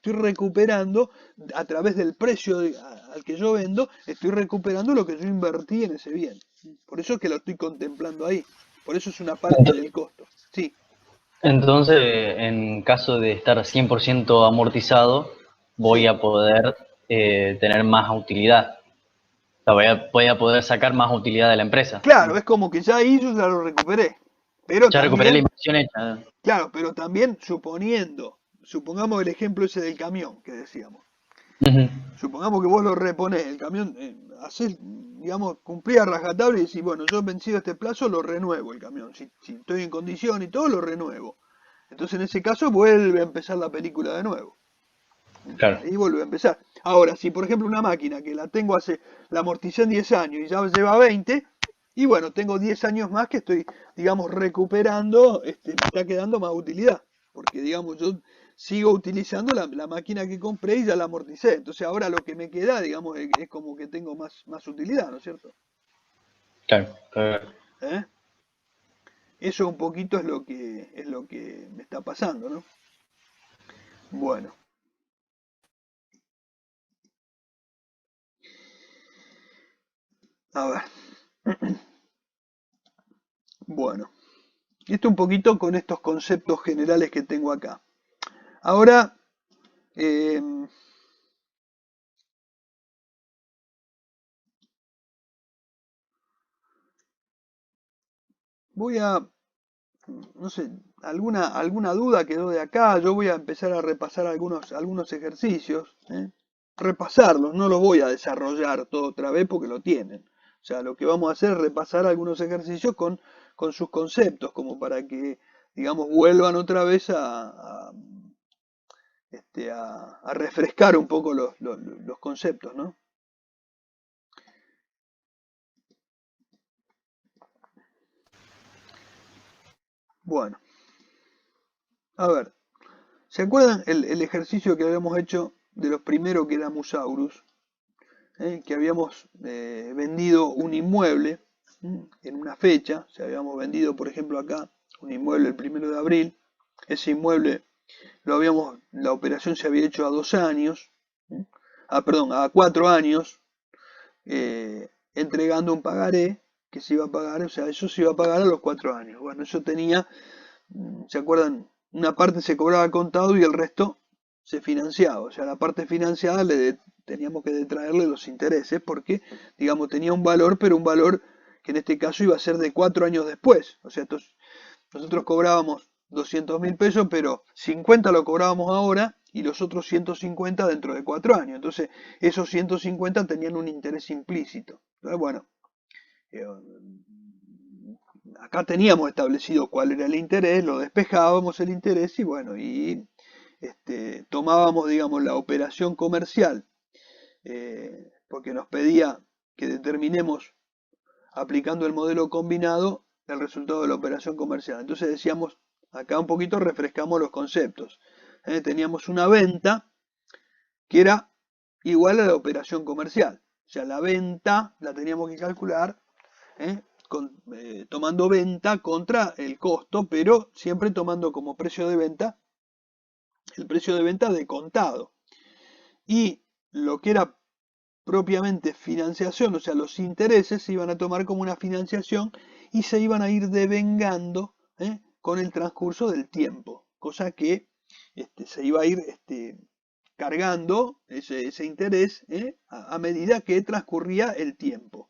recuperando a través del precio al que yo vendo, estoy recuperando lo que yo invertí en ese bien. Por eso es que lo estoy contemplando ahí. Por eso es una parte del costo. Sí. Entonces, en caso de estar 100% amortizado, voy Sí. a poder tener más utilidad. O sea, voy a poder sacar más utilidad de la empresa. Claro, es como que ya ahí yo ya lo recuperé. Pero Ya recuperé la también, inversión hecha. claro, pero también supongamos el ejemplo ese del camión que decíamos. Ujú. Supongamos que vos lo reponés, el camión, hacés, digamos, cumplís a rajatabla y decís, bueno, yo vencido este plazo lo renuevo el camión. Si estoy en condición y todo, lo renuevo. Entonces en ese caso vuelve a empezar la película de nuevo. Claro. Ahí vuelve a empezar. Ahora, si por ejemplo una máquina que la amorticé en 10 años y ya lleva 20, y bueno, tengo 10 años más que estoy, digamos, recuperando, me está quedando más utilidad. Porque, digamos, yo sigo utilizando la máquina que compré y ya la amorticé. Entonces ahora lo que me queda, digamos, es como que tengo más utilidad, ¿no es cierto? Claro, claro. ¿Eh? Eso un poquito es lo que me está pasando, ¿no? Bueno, a ver. Bueno, esto un poquito con estos conceptos generales que tengo acá. Ahora, eh, voy a no sé, alguna duda quedó de acá. Yo voy a empezar a repasar algunos ejercicios, ¿eh? Repasarlos, no los voy a desarrollar todo otra vez porque lo tienen. O sea, lo que vamos a hacer es repasar algunos ejercicios con sus conceptos, como para que, digamos, vuelvan otra vez a refrescar un poco los conceptos, ¿no? Bueno, a ver, ¿se acuerdan el ejercicio que habíamos hecho de los primeros que era Musaurus? Que habíamos vendido un inmueble en una fecha, o sea, habíamos vendido, por ejemplo, acá un inmueble el 1 de abril, ese inmueble la operación se había hecho a 2 años, perdón, a 4 años, entregando un pagaré que se iba a pagar, o sea, eso se iba a pagar a los 4 años. Bueno, eso tenía, ¿se acuerdan? Una parte se cobraba al contado y el resto se financiaba. O sea, la parte financiada teníamos que detraerle los intereses porque, digamos, tenía un valor, pero un valor que en este caso iba a ser de 4 años después. O sea, nosotros cobrábamos 200.000 pesos, pero 50 lo cobrábamos ahora y los otros 150 dentro de 4 años. Entonces, esos 150 tenían un interés implícito. Entonces, bueno, acá teníamos establecido cuál era el interés, lo despejábamos el interés y bueno, tomábamos, digamos, la operación comercial, porque nos pedía que determinemos, aplicando el modelo combinado, el resultado de la operación comercial. Entonces decíamos, acá un poquito refrescamos los conceptos. Teníamos una venta que era igual a la operación comercial. O sea, la venta la teníamos que calcular tomando venta contra el costo, pero siempre tomando como precio de venta el precio de venta de contado. Y lo que era propiamente financiación, o sea, los intereses se iban a tomar como una financiación y se iban a ir devengando con el transcurso del tiempo, cosa que se iba a ir cargando ese interés a medida que transcurría el tiempo.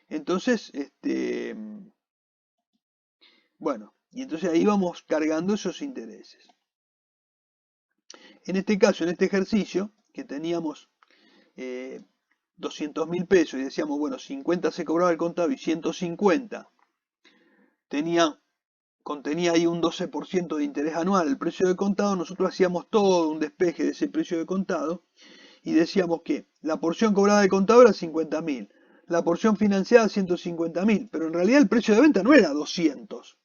Entonces, bueno, y entonces ahí vamos cargando esos intereses. En este caso, en este ejercicio, que teníamos 200.000 pesos y decíamos, bueno, 50 se cobraba el contado y 150 contenía ahí un 12% de interés anual el precio de contado, nosotros hacíamos todo un despeje de ese precio de contado y decíamos que la porción cobrada de contado era 50.000, la porción financiada 150.000, pero en realidad el precio de venta no era 200,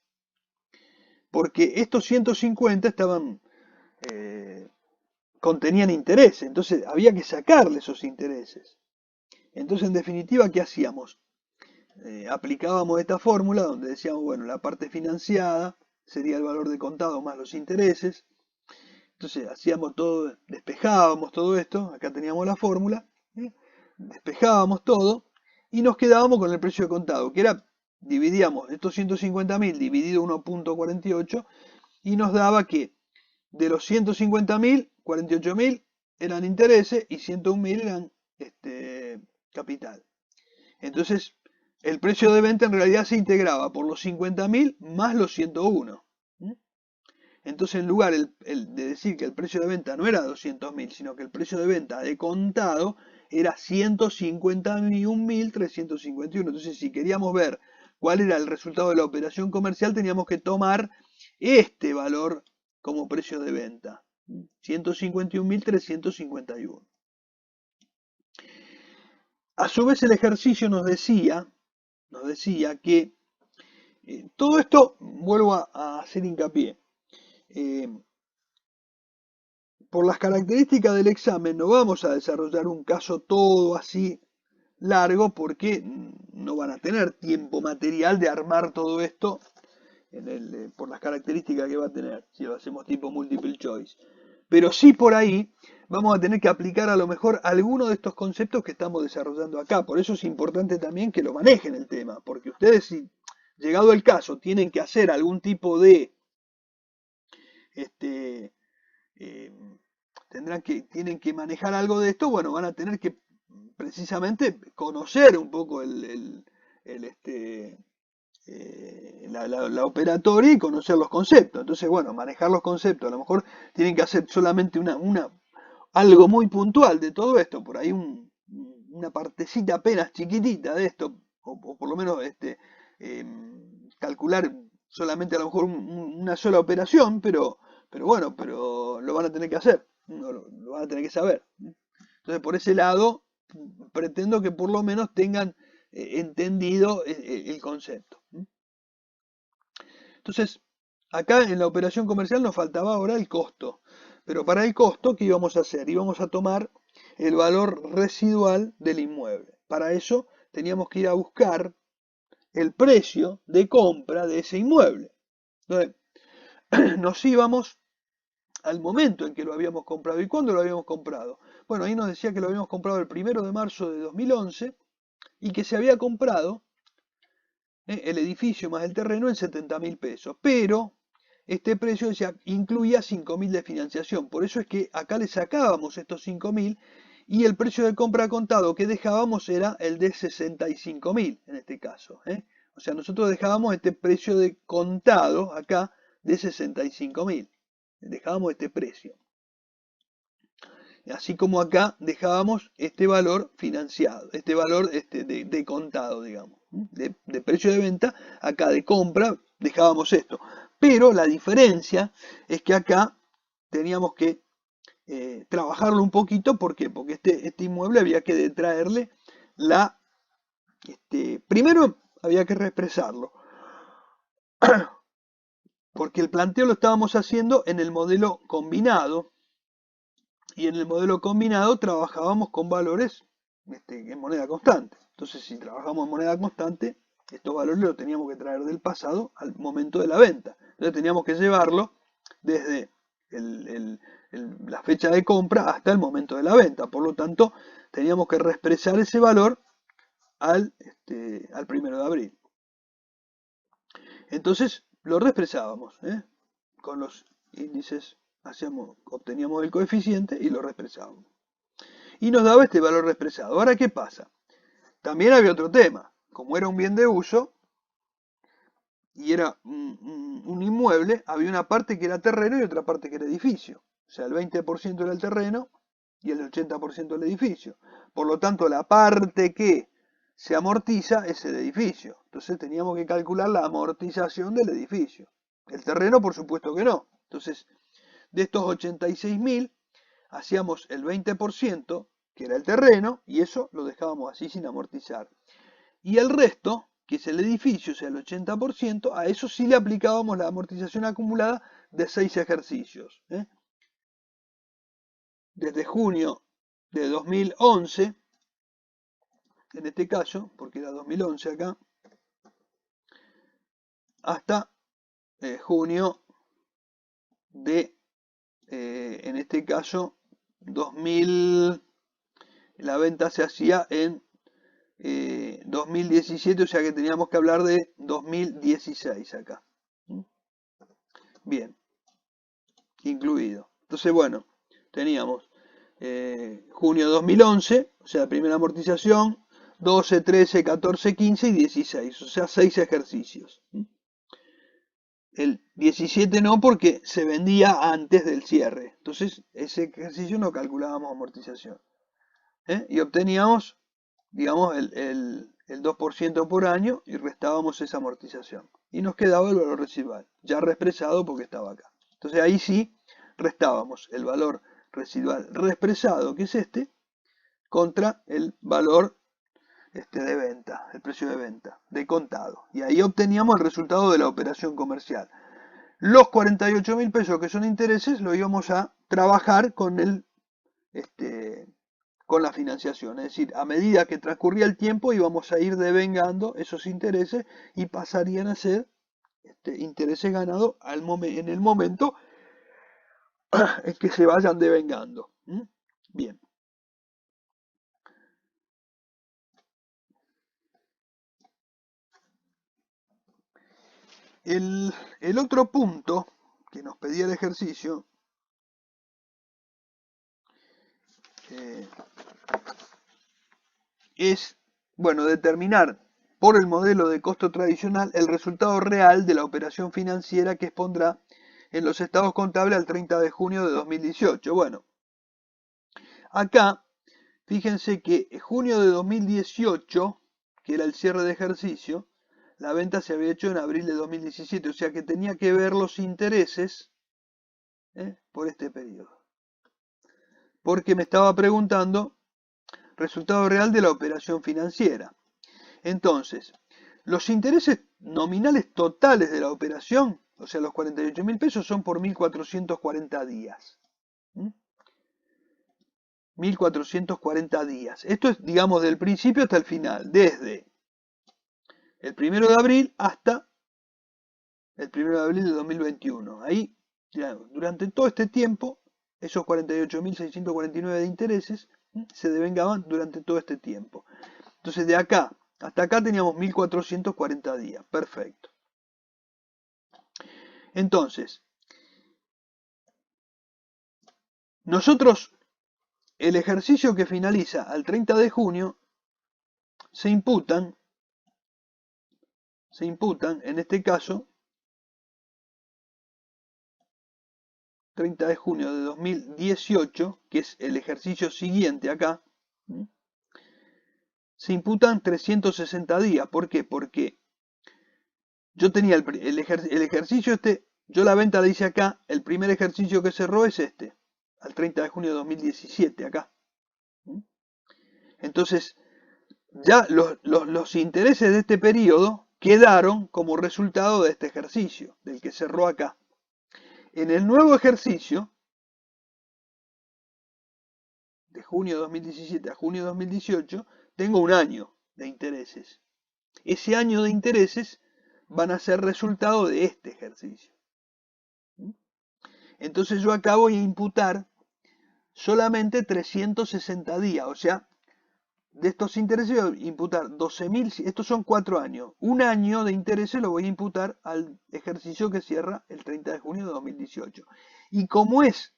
porque estos 150 contenían intereses, entonces había que sacarle esos intereses. Entonces, en definitiva, ¿qué hacíamos? Aplicábamos esta fórmula donde decíamos, bueno, la parte financiada sería el valor de contado más los intereses. Entonces hacíamos todo, despejábamos todo esto, acá teníamos la fórmula, despejábamos todo y nos quedábamos con el precio de contado, que era, dividíamos estos 150.000 dividido 1.48 y nos daba que de los 150.000, 48.000 eran intereses y 101.000 eran capital. Entonces, el precio de venta en realidad se integraba por los 50.000 más los 101. Entonces, en lugar de decir que el precio de venta no era 200.000, sino que el precio de venta de contado era 151.351. Entonces, si queríamos ver cuál era el resultado de la operación comercial, teníamos que tomar este valor como precio de venta. 151.351. A su vez, el ejercicio nos decía que todo esto, vuelvo a hacer hincapié, por las características del examen no vamos a desarrollar un caso todo así largo porque no van a tener tiempo material de armar todo esto por las características que va a tener si lo hacemos tipo multiple choice. Pero sí por ahí vamos a tener que aplicar a lo mejor alguno de estos conceptos que estamos desarrollando acá. Por eso es importante también que lo manejen el tema, porque ustedes, si llegado el caso, tienen que hacer algún tipo de tienen que manejar algo de esto, bueno, van a tener que precisamente conocer un poco la operatoria y conocer los conceptos. Entonces, bueno, manejar los conceptos, a lo mejor tienen que hacer solamente algo muy puntual de todo esto, por ahí una partecita apenas chiquitita de esto, o por lo menos calcular solamente a lo mejor una sola operación, pero bueno, pero lo van a tener que hacer, lo van a tener que saber. Entonces, por ese lado, pretendo que por lo menos tengan entendido el concepto. Entonces, acá en la operación comercial nos faltaba ahora el costo. Pero para el costo, ¿qué íbamos a hacer? Íbamos a tomar el valor residual del inmueble. Para eso teníamos que ir a buscar el precio de compra de ese inmueble. Entonces, nos íbamos al momento en que lo habíamos comprado. ¿Y cuándo lo habíamos comprado? Bueno, ahí nos decía que lo habíamos comprado el 1 de marzo de 2011 y que se había comprado el edificio más el terreno en 70.000 pesos. Pero este precio ya incluía 5.000 de financiación. Por eso es que acá le sacábamos estos 5.000 y el precio de compra contado que dejábamos era el de 65.000 en este caso. O sea, nosotros dejábamos este precio de contado acá de 65.000. Dejábamos este precio. Así como acá dejábamos este valor financiado, este valor de contado, digamos, de precio de venta, acá de compra dejábamos esto. Pero la diferencia es que acá teníamos que trabajarlo un poquito, ¿por qué? Porque este inmueble había que traerle primero había que represarlo, porque el planteo lo estábamos haciendo en el modelo combinado, y en el modelo combinado trabajábamos con valores en moneda constante. Entonces, si trabajamos en moneda constante, estos valores los teníamos que traer del pasado al momento de la venta. Entonces, teníamos que llevarlo desde la fecha de compra hasta el momento de la venta. Por lo tanto, teníamos que reexpresar ese valor al 1 de abril. Entonces, lo reexpresábamos con los índices. Obteníamos el coeficiente y lo reexpresábamos. Y nos daba este valor reexpresado. Ahora, ¿qué pasa? También había otro tema. Como era un bien de uso y era un inmueble, había una parte que era terreno y otra parte que era edificio. O sea, el 20% era el terreno y el 80% el edificio. Por lo tanto, la parte que se amortiza es el edificio. Entonces teníamos que calcular la amortización del edificio. El terreno, por supuesto que no. Entonces, de estos 86.000, hacíamos el 20%, que era el terreno, y eso lo dejábamos así sin amortizar. Y el resto, que es el edificio, o sea, el 80%, a eso sí le aplicábamos la amortización acumulada de 6 ejercicios. Desde junio de 2011, en este caso, porque era 2011 acá, hasta junio de, en este caso, 2000, la venta se hacía en 2017, o sea que teníamos que hablar de 2016 acá. Bien, incluido. Entonces, bueno, teníamos junio 2011, o sea, primera amortización, 12, 13, 14, 15 y 16, o sea, 6 ejercicios. El 17 no, porque se vendía antes del cierre. Entonces, ese ejercicio no calculábamos amortización. Y obteníamos, digamos, el 2% por año y restábamos esa amortización. Y nos quedaba el valor residual, ya reexpresado porque estaba acá. Entonces ahí sí restábamos el valor residual reexpresado, que es contra el valor de venta, el precio de venta, de contado. Y ahí obteníamos el resultado de la operación comercial. Los 48.000 pesos que son intereses lo íbamos a trabajar con con la financiación. Es decir, a medida que transcurría el tiempo íbamos a ir devengando esos intereses y pasarían a ser intereses ganados en el momento en que se vayan devengando. Bien. El otro punto que nos pedía el ejercicio es, bueno, determinar por el modelo de costo tradicional el resultado real de la operación financiera que expondrá en los estados contables al 30 de junio de 2018. Bueno, acá, fíjense que en junio de 2018, que era el cierre de ejercicio, la venta se había hecho en abril de 2017, o sea que tenía que ver los intereses por este periodo. Porque me estaba preguntando resultado real de la operación financiera. Entonces, los intereses nominales totales de la operación, o sea, los 48.000 pesos, son por 1.440 días. 1.440 días. Esto es, digamos, del principio hasta el final, desde el 1 de abril hasta el 1 de abril de 2021. Ahí, durante todo este tiempo, esos 48.649 de intereses se devengaban durante todo este tiempo. Entonces, de acá hasta acá teníamos 1.440 días. Perfecto. Entonces, nosotros, el ejercicio que finaliza al 30 de junio, se imputan, en este caso, 30 de junio de 2018, que es el ejercicio siguiente acá, se imputan 360 días. ¿Por qué? Porque yo tenía el ejercicio este, yo la venta la hice acá, el primer ejercicio que cerró es este, al 30 de junio de 2017, acá. Entonces, ya los intereses de este periodo quedaron como resultado de este ejercicio, del que cerró acá. En el nuevo ejercicio, de junio de 2017 a junio de 2018, tengo un año de intereses. Ese año de intereses van a ser resultado de este ejercicio. Entonces yo acá voy a imputar solamente 360 días, o sea, de estos intereses voy a imputar 12.000, estos son 4 años. Un año de intereses lo voy a imputar al ejercicio que cierra el 30 de junio de 2018. Y como es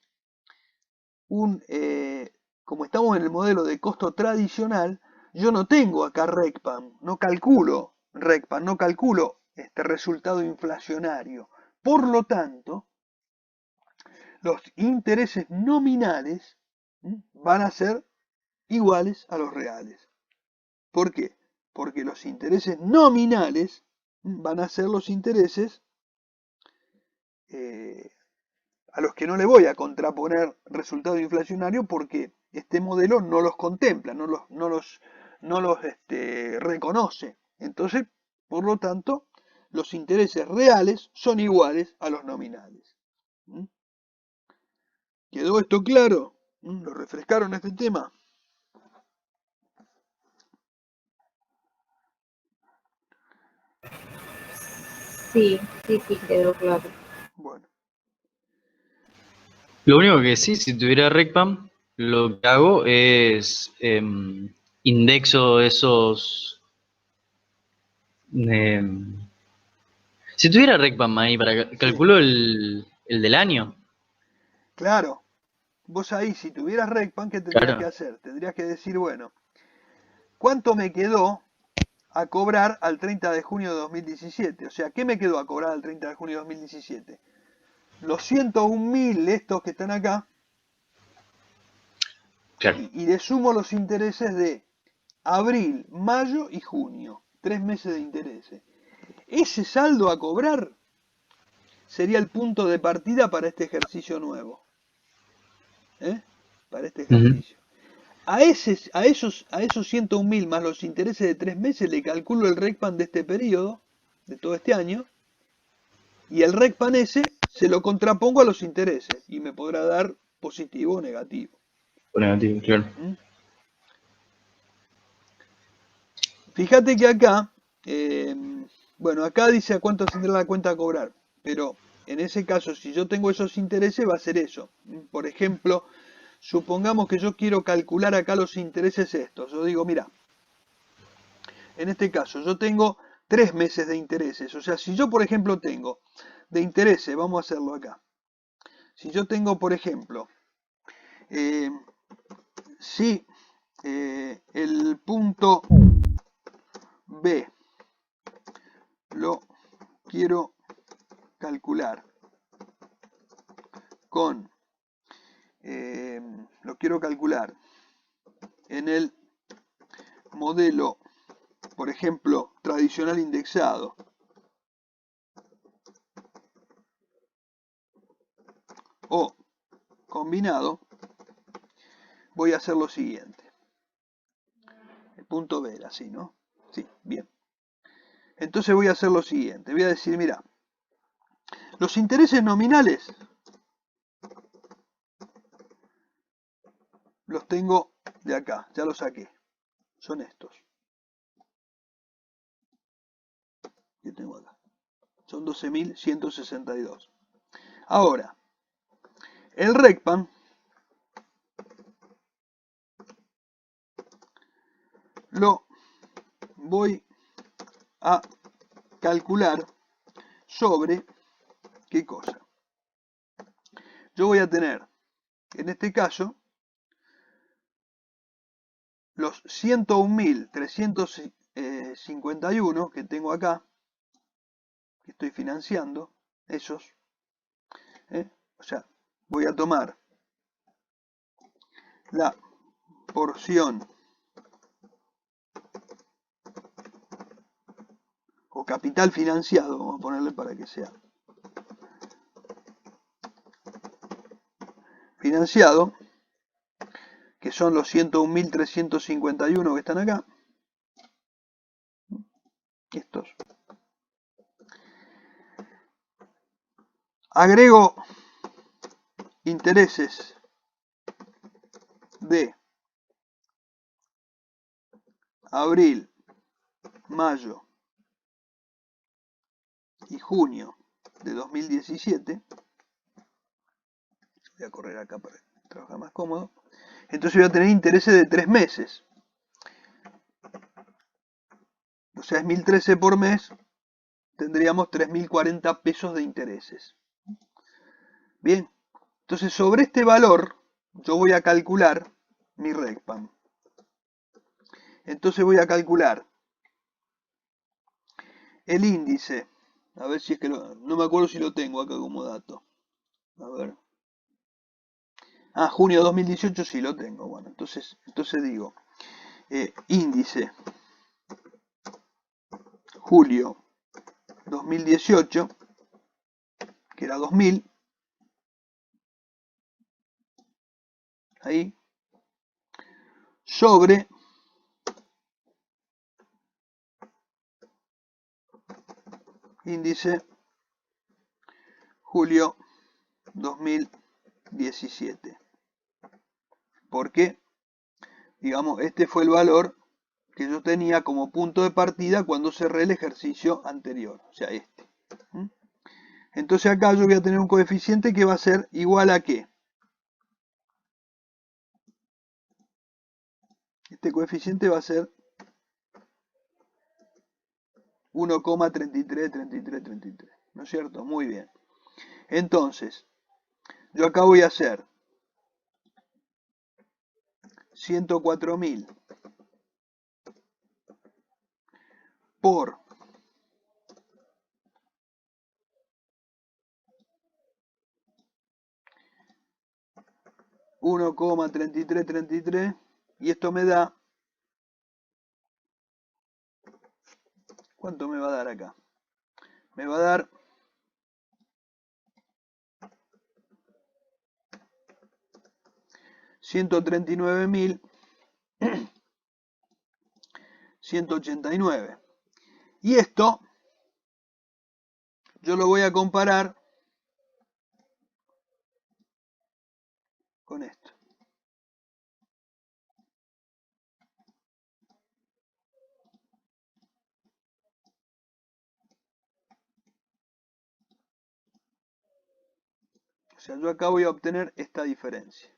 como estamos en el modelo de costo tradicional, yo no tengo acá RECPAM, no calculo RECPAM, no calculo este resultado inflacionario. Por lo tanto, los intereses nominales van a ser iguales a los reales. ¿Por qué? Porque los intereses nominales van a ser los intereses a los que no le voy a contraponer resultado inflacionario porque este modelo no los contempla, no los reconoce. Entonces, por lo tanto, los intereses reales son iguales a los nominales. ¿Quedó esto claro? ¿Lo refrescaron este tema? Sí, quedó claro. Bueno. Lo único que sí, si tuviera RECPAM, lo que hago es indexo esos... si tuviera RECPAM ahí, calculo el del año. Claro. Vos ahí, si tuvieras RECPAM, ¿qué tendrías que hacer? Tendrías que decir, bueno, ¿cuánto me quedó a cobrar al 30 de junio de 2017? O sea, ¿qué me quedó a cobrar al 30 de junio de 2017? Los 101.000 estos que están acá, Claro. y le sumo los intereses de abril, mayo y junio. 3 meses de intereses. Ese saldo a cobrar sería el punto de partida para este ejercicio nuevo. Para este ejercicio. A esos 101.000 más los intereses de 3 meses le calculo el RECPAM de este periodo, de todo este año, y el RECPAM ese se lo contrapongo a los intereses y me podrá dar positivo o negativo. O negativo, claro. Fíjate que acá, bueno, acá dice a cuánto tendrá la cuenta a cobrar, pero en ese caso, si yo tengo esos intereses, va a ser eso. Por ejemplo, supongamos que yo quiero calcular acá los intereses estos. Yo digo, mira, en este caso yo tengo 3 meses de intereses. O sea, si yo, por ejemplo, tengo de intereses, vamos a hacerlo acá. Si yo tengo, por ejemplo, si el punto B lo quiero calcular con, lo quiero calcular en el modelo, por ejemplo, tradicional indexado, o combinado, voy a hacer lo siguiente. El punto B era así, ¿no? Sí, bien. Entonces voy a hacer lo siguiente. Voy a decir, mira, los intereses nominales los tengo de acá, ya los saqué. Son estos. Que tengo acá. Son 12.162. Ahora, el RECPAM lo voy a calcular sobre ¿qué cosa? Yo voy a tener, en este caso, los 101.351 que tengo acá, que estoy financiando, esos, o sea, voy a tomar la porción o capital financiado, vamos a ponerle para que sea financiado, que son los 101.351 que están acá, estos. Agrego intereses de abril, mayo y junio de 2017. Voy a correr acá para trabajar más cómodo. Entonces voy a tener intereses de 3 meses. O sea, es 1.013 por mes. Tendríamos 3.040 pesos de intereses. Bien. Entonces sobre este valor yo voy a calcular mi RECPAM. Entonces voy a calcular el índice. A ver si es que no me acuerdo si lo tengo acá como dato. A ver. Ah, junio 2018 sí lo tengo. Bueno, entonces digo, índice julio 2018, que era 2000, ahí, sobre índice julio 2017. Porque, digamos, este fue el valor que yo tenía como punto de partida cuando cerré el ejercicio anterior, o sea, este. Entonces acá yo voy a tener un coeficiente que va a ser igual a ¿qué? Este coeficiente va a ser 1,333333, ¿no es cierto? Muy bien. Entonces, yo acá voy a hacer 104.000 por 1,3333 y esto me da, ¿cuánto me va a dar acá? Me va a dar 139.189. Y esto yo lo voy a comparar con esto. O sea, yo acá voy a obtener esta diferencia.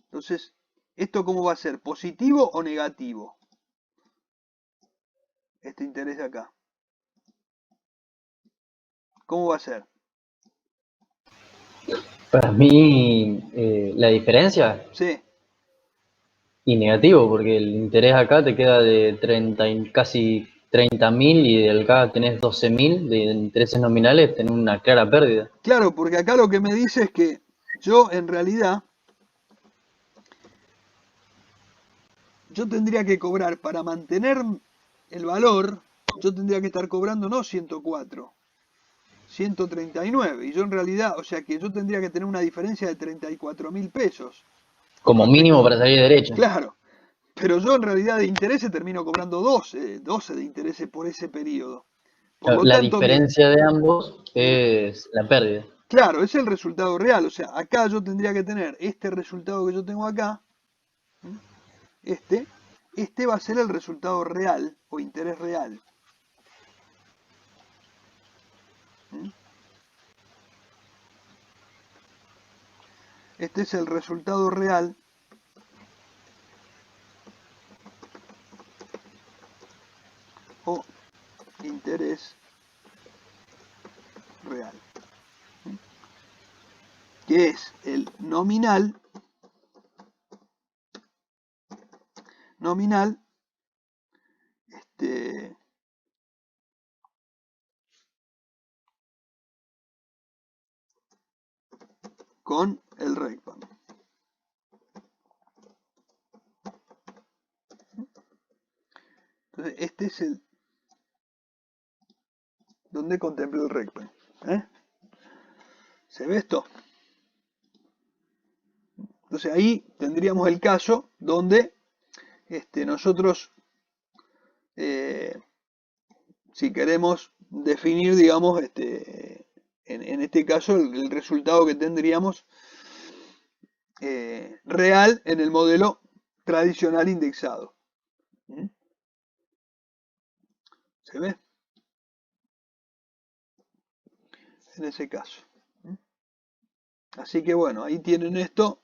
Entonces, ¿esto cómo va a ser? ¿Positivo o negativo? Este interés de acá. ¿Cómo va a ser? Para mí, la diferencia Sí, y negativo, porque el interés acá te queda de 30, casi 30.000 y del acá tenés 12.000 de intereses nominales, tenés una clara pérdida. Claro, porque acá lo que me dice es que yo en realidad, yo tendría que cobrar para mantener el valor, yo tendría que estar cobrando no 104, 139. Y yo en realidad, o sea que yo tendría que tener una diferencia de 34.000 pesos con Como respecto mínimo a... para salir derecho. Claro, pero yo en realidad de intereses termino cobrando 12 de intereses por ese periodo. Por lo La tanto, diferencia de ambos es la pérdida. claro, es el resultado real. O sea, acá yo tendría que tener este resultado que yo tengo acá, ¿m? este, este va a ser el resultado real o interés real. ¿M? Este es el resultado real o interés real, ¿m? Que es el nominal, este, con el RECPAM. Entonces, este es el donde contempla el RECPAM. ¿Eh? ¿Se ve esto? Entonces ahí tendríamos el caso donde nosotros, eh, si queremos definir, digamos, en este caso, el resultado que tendríamos real en el modelo tradicional indexado. ¿Mm? ¿Se ve? En ese caso. ¿Mm? Así que bueno, ahí tienen esto.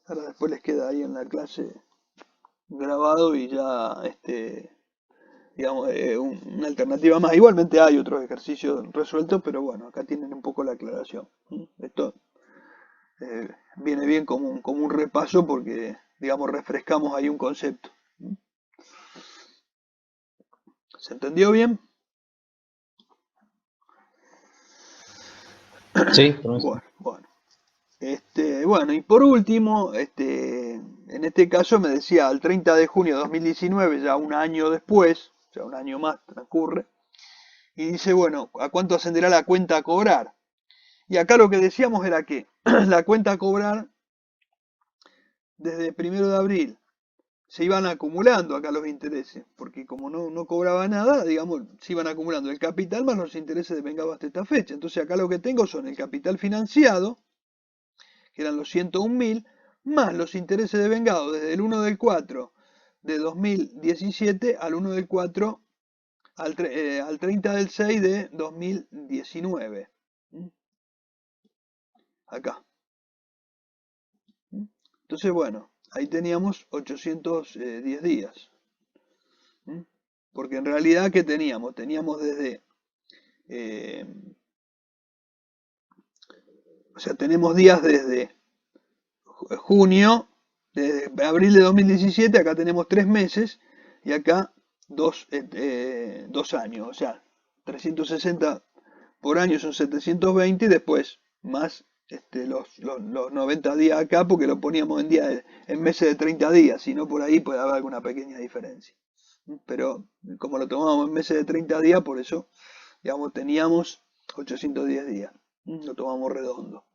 Ahora después les queda ahí en la clase grabado y ya, digamos, una alternativa más. Igualmente hay otros ejercicios resueltos, pero bueno, acá tienen un poco la aclaración. ¿Mm? Esto viene bien como un repaso porque, digamos, refrescamos ahí un concepto. ¿Mm? ¿Se entendió bien? Sí, por mí sí. Bueno. Bueno, y por último, en este caso me decía, al 30 de junio de 2019, ya un año después, ya un año más transcurre, y dice, bueno, ¿a cuánto ascenderá la cuenta a cobrar? Y acá lo que decíamos era que la cuenta a cobrar desde 1 de abril se iban acumulando acá los intereses, porque como no cobraba nada, digamos, se iban acumulando el capital más los intereses devengados hasta esta fecha. Entonces acá lo que tengo son el capital financiado, que eran los 101.000, más los intereses devengados desde el 1 del 4 de 2017 al 1 del 4 al 30 del 6 de 2019. Acá. Entonces, bueno, ahí teníamos 810 días. Porque en realidad, ¿qué teníamos? Teníamos desde... eh, o sea, tenemos días desde junio, desde abril de 2017, acá tenemos 3 meses y acá 2 años. O sea, 360 por año son 720 y después más los 90 días acá porque lo poníamos en meses de 30 días, si no por ahí puede haber alguna pequeña diferencia. Pero como lo tomamos en meses de 30 días, por eso, digamos, teníamos 810 días. Lo tomamos redondo.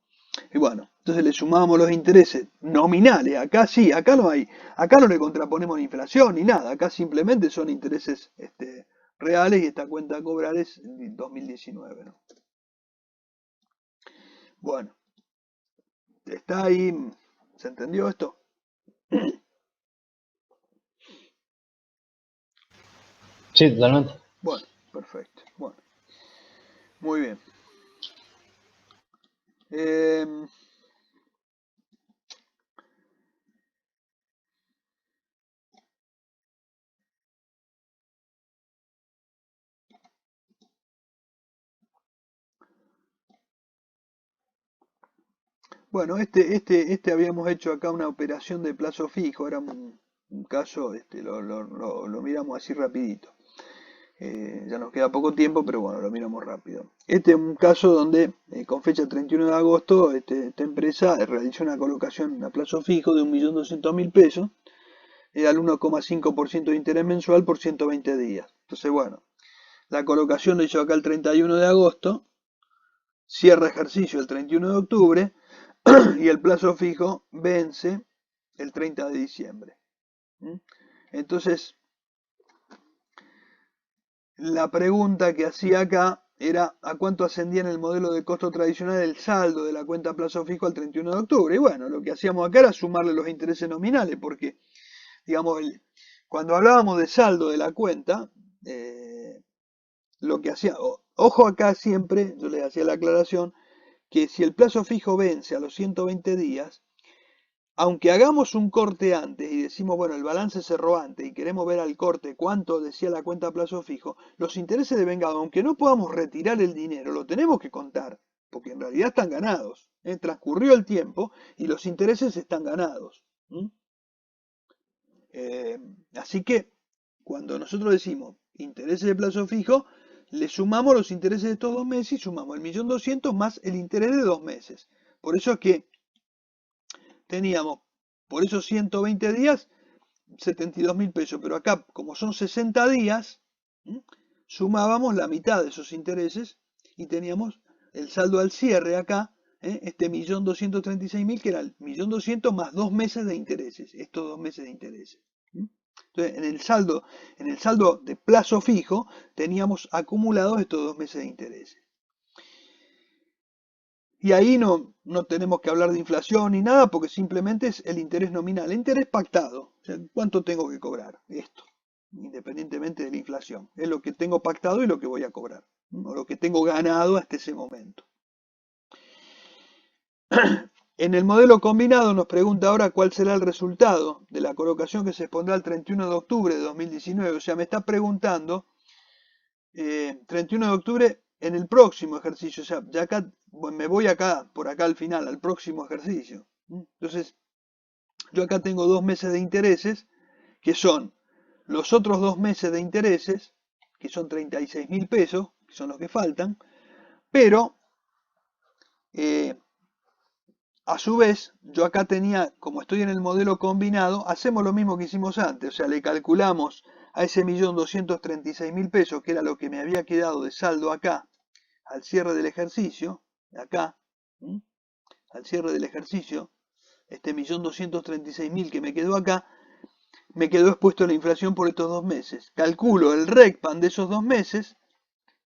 Y bueno, entonces le sumamos los intereses nominales. Acá sí, acá no hay, acá no le contraponemos ni inflación ni nada. Acá simplemente son intereses reales y esta cuenta a cobrar es 2019, ¿no? Bueno, está ahí, ¿se entendió esto? Sí, totalmente. Bueno, perfecto. Bueno, muy bien. Eh, bueno, habíamos hecho acá una operación de plazo fijo, era un caso, lo miramos así rapidito. Ya nos queda poco tiempo, pero bueno, lo miramos rápido. Este es un caso donde con fecha 31 de agosto esta empresa realizó una colocación a plazo fijo de 1.200.000 pesos al 1,5% de interés mensual por 120 días. Entonces, bueno, la colocación lo hizo acá el 31 de agosto, cierra ejercicio el 31 de octubre y el plazo fijo vence el 30 de diciembre. Entonces, la pregunta que hacía acá era a cuánto ascendía en el modelo de costo tradicional el saldo de la cuenta a plazo fijo al 31 de octubre. Y bueno, lo que hacíamos acá era sumarle los intereses nominales, porque, digamos, cuando hablábamos de saldo de la cuenta, lo que hacía, ojo acá siempre, yo les hacía la aclaración, que si el plazo fijo vence a los 120 días, aunque hagamos un corte antes y decimos, bueno, el balance cerró antes y queremos ver al corte cuánto decía la cuenta a plazo fijo, los intereses de vengado, aunque no podamos retirar el dinero, lo tenemos que contar, porque en realidad están ganados. Transcurrió el tiempo y los intereses están ganados. Así que, cuando nosotros decimos intereses de plazo fijo, le sumamos los intereses de estos 2 meses y sumamos el 1.200.000 más el interés de 2 meses. Por eso es que teníamos, por esos 120 días, 72.000 pesos. Pero acá, como son 60 días, sumábamos la mitad de esos intereses y teníamos el saldo al cierre acá, este 1.236.000, que era el 1.200.000 más 2 meses de intereses, estos 2 meses de intereses. Entonces, en el saldo de plazo fijo, teníamos acumulados estos 2 meses de intereses. Y ahí no tenemos que hablar de inflación ni nada, porque simplemente es el interés nominal, el interés pactado. O sea, ¿cuánto tengo que cobrar? Esto, independientemente de la inflación. Es lo que tengo pactado y lo que voy a cobrar, o lo que tengo ganado hasta ese momento. En el modelo combinado nos pregunta ahora cuál será el resultado de la colocación que se expondrá el 31 de octubre de 2019. O sea, me está preguntando 31 de octubre en el próximo ejercicio. O sea, ya acá me voy por acá al final, al próximo ejercicio. Entonces, yo acá tengo 2 meses de intereses, que son los otros 2 meses de intereses, que son 36.000 pesos, que son los que faltan, pero a su vez, yo acá tenía, como estoy en el modelo combinado, hacemos lo mismo que hicimos antes, o sea, le calculamos a ese 1.236.000 pesos, que era lo que me había quedado de saldo acá, al cierre del ejercicio, acá, al cierre del ejercicio, este 1.236.000 que me quedó acá, me quedó expuesto a la inflación por estos 2 meses. Calculo el RECPAN de esos 2 meses,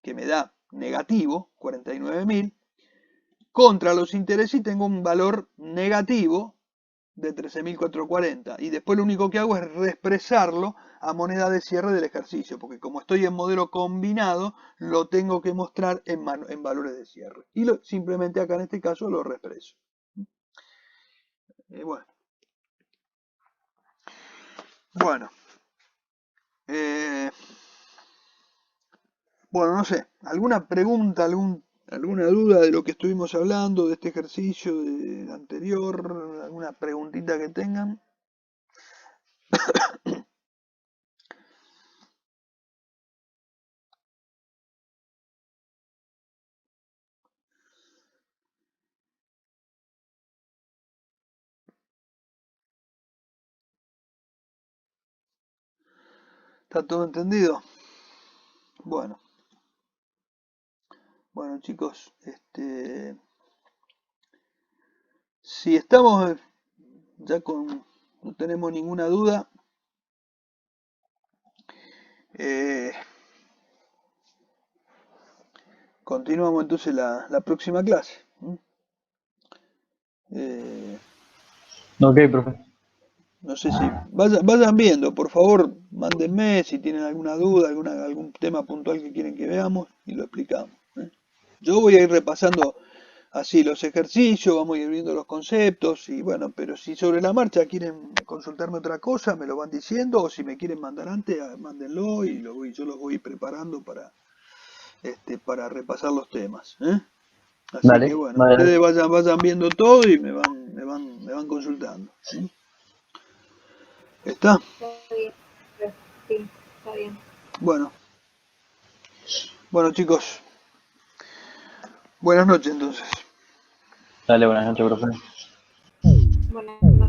que me da negativo, 49.000, contra los intereses y tengo un valor negativo de 13.440. Y después lo único que hago es reexpresarlo a moneda de cierre del ejercicio, porque como estoy en modelo combinado, lo tengo que mostrar en valores de cierre. Y simplemente acá en este caso lo reexpreso. Bueno. Bueno, no sé, ¿alguna pregunta, alguna duda de lo que estuvimos hablando, de este ejercicio, del anterior? ¿Alguna preguntita que tengan? ¿Está todo entendido? Bueno. Bueno, chicos, si estamos ya no tenemos ninguna duda, continuamos entonces la próxima clase. Ok, profe. No sé si vayan viendo, por favor, mándenme si tienen alguna duda, algún tema puntual que quieren que veamos y lo explicamos. Yo voy a ir repasando así los ejercicios, vamos a ir viendo los conceptos y bueno, pero si sobre la marcha quieren consultarme otra cosa, me lo van diciendo, o si me quieren mandar antes, mándenlo y yo los voy preparando para repasar los temas. Así Dale, que bueno, vale. ustedes vayan viendo todo y me van consultando. ¿Está? Está bien. Sí, está bien. Bueno, bueno chicos, buenas noches entonces. Dale, buenas noches, profe. Buenas noches.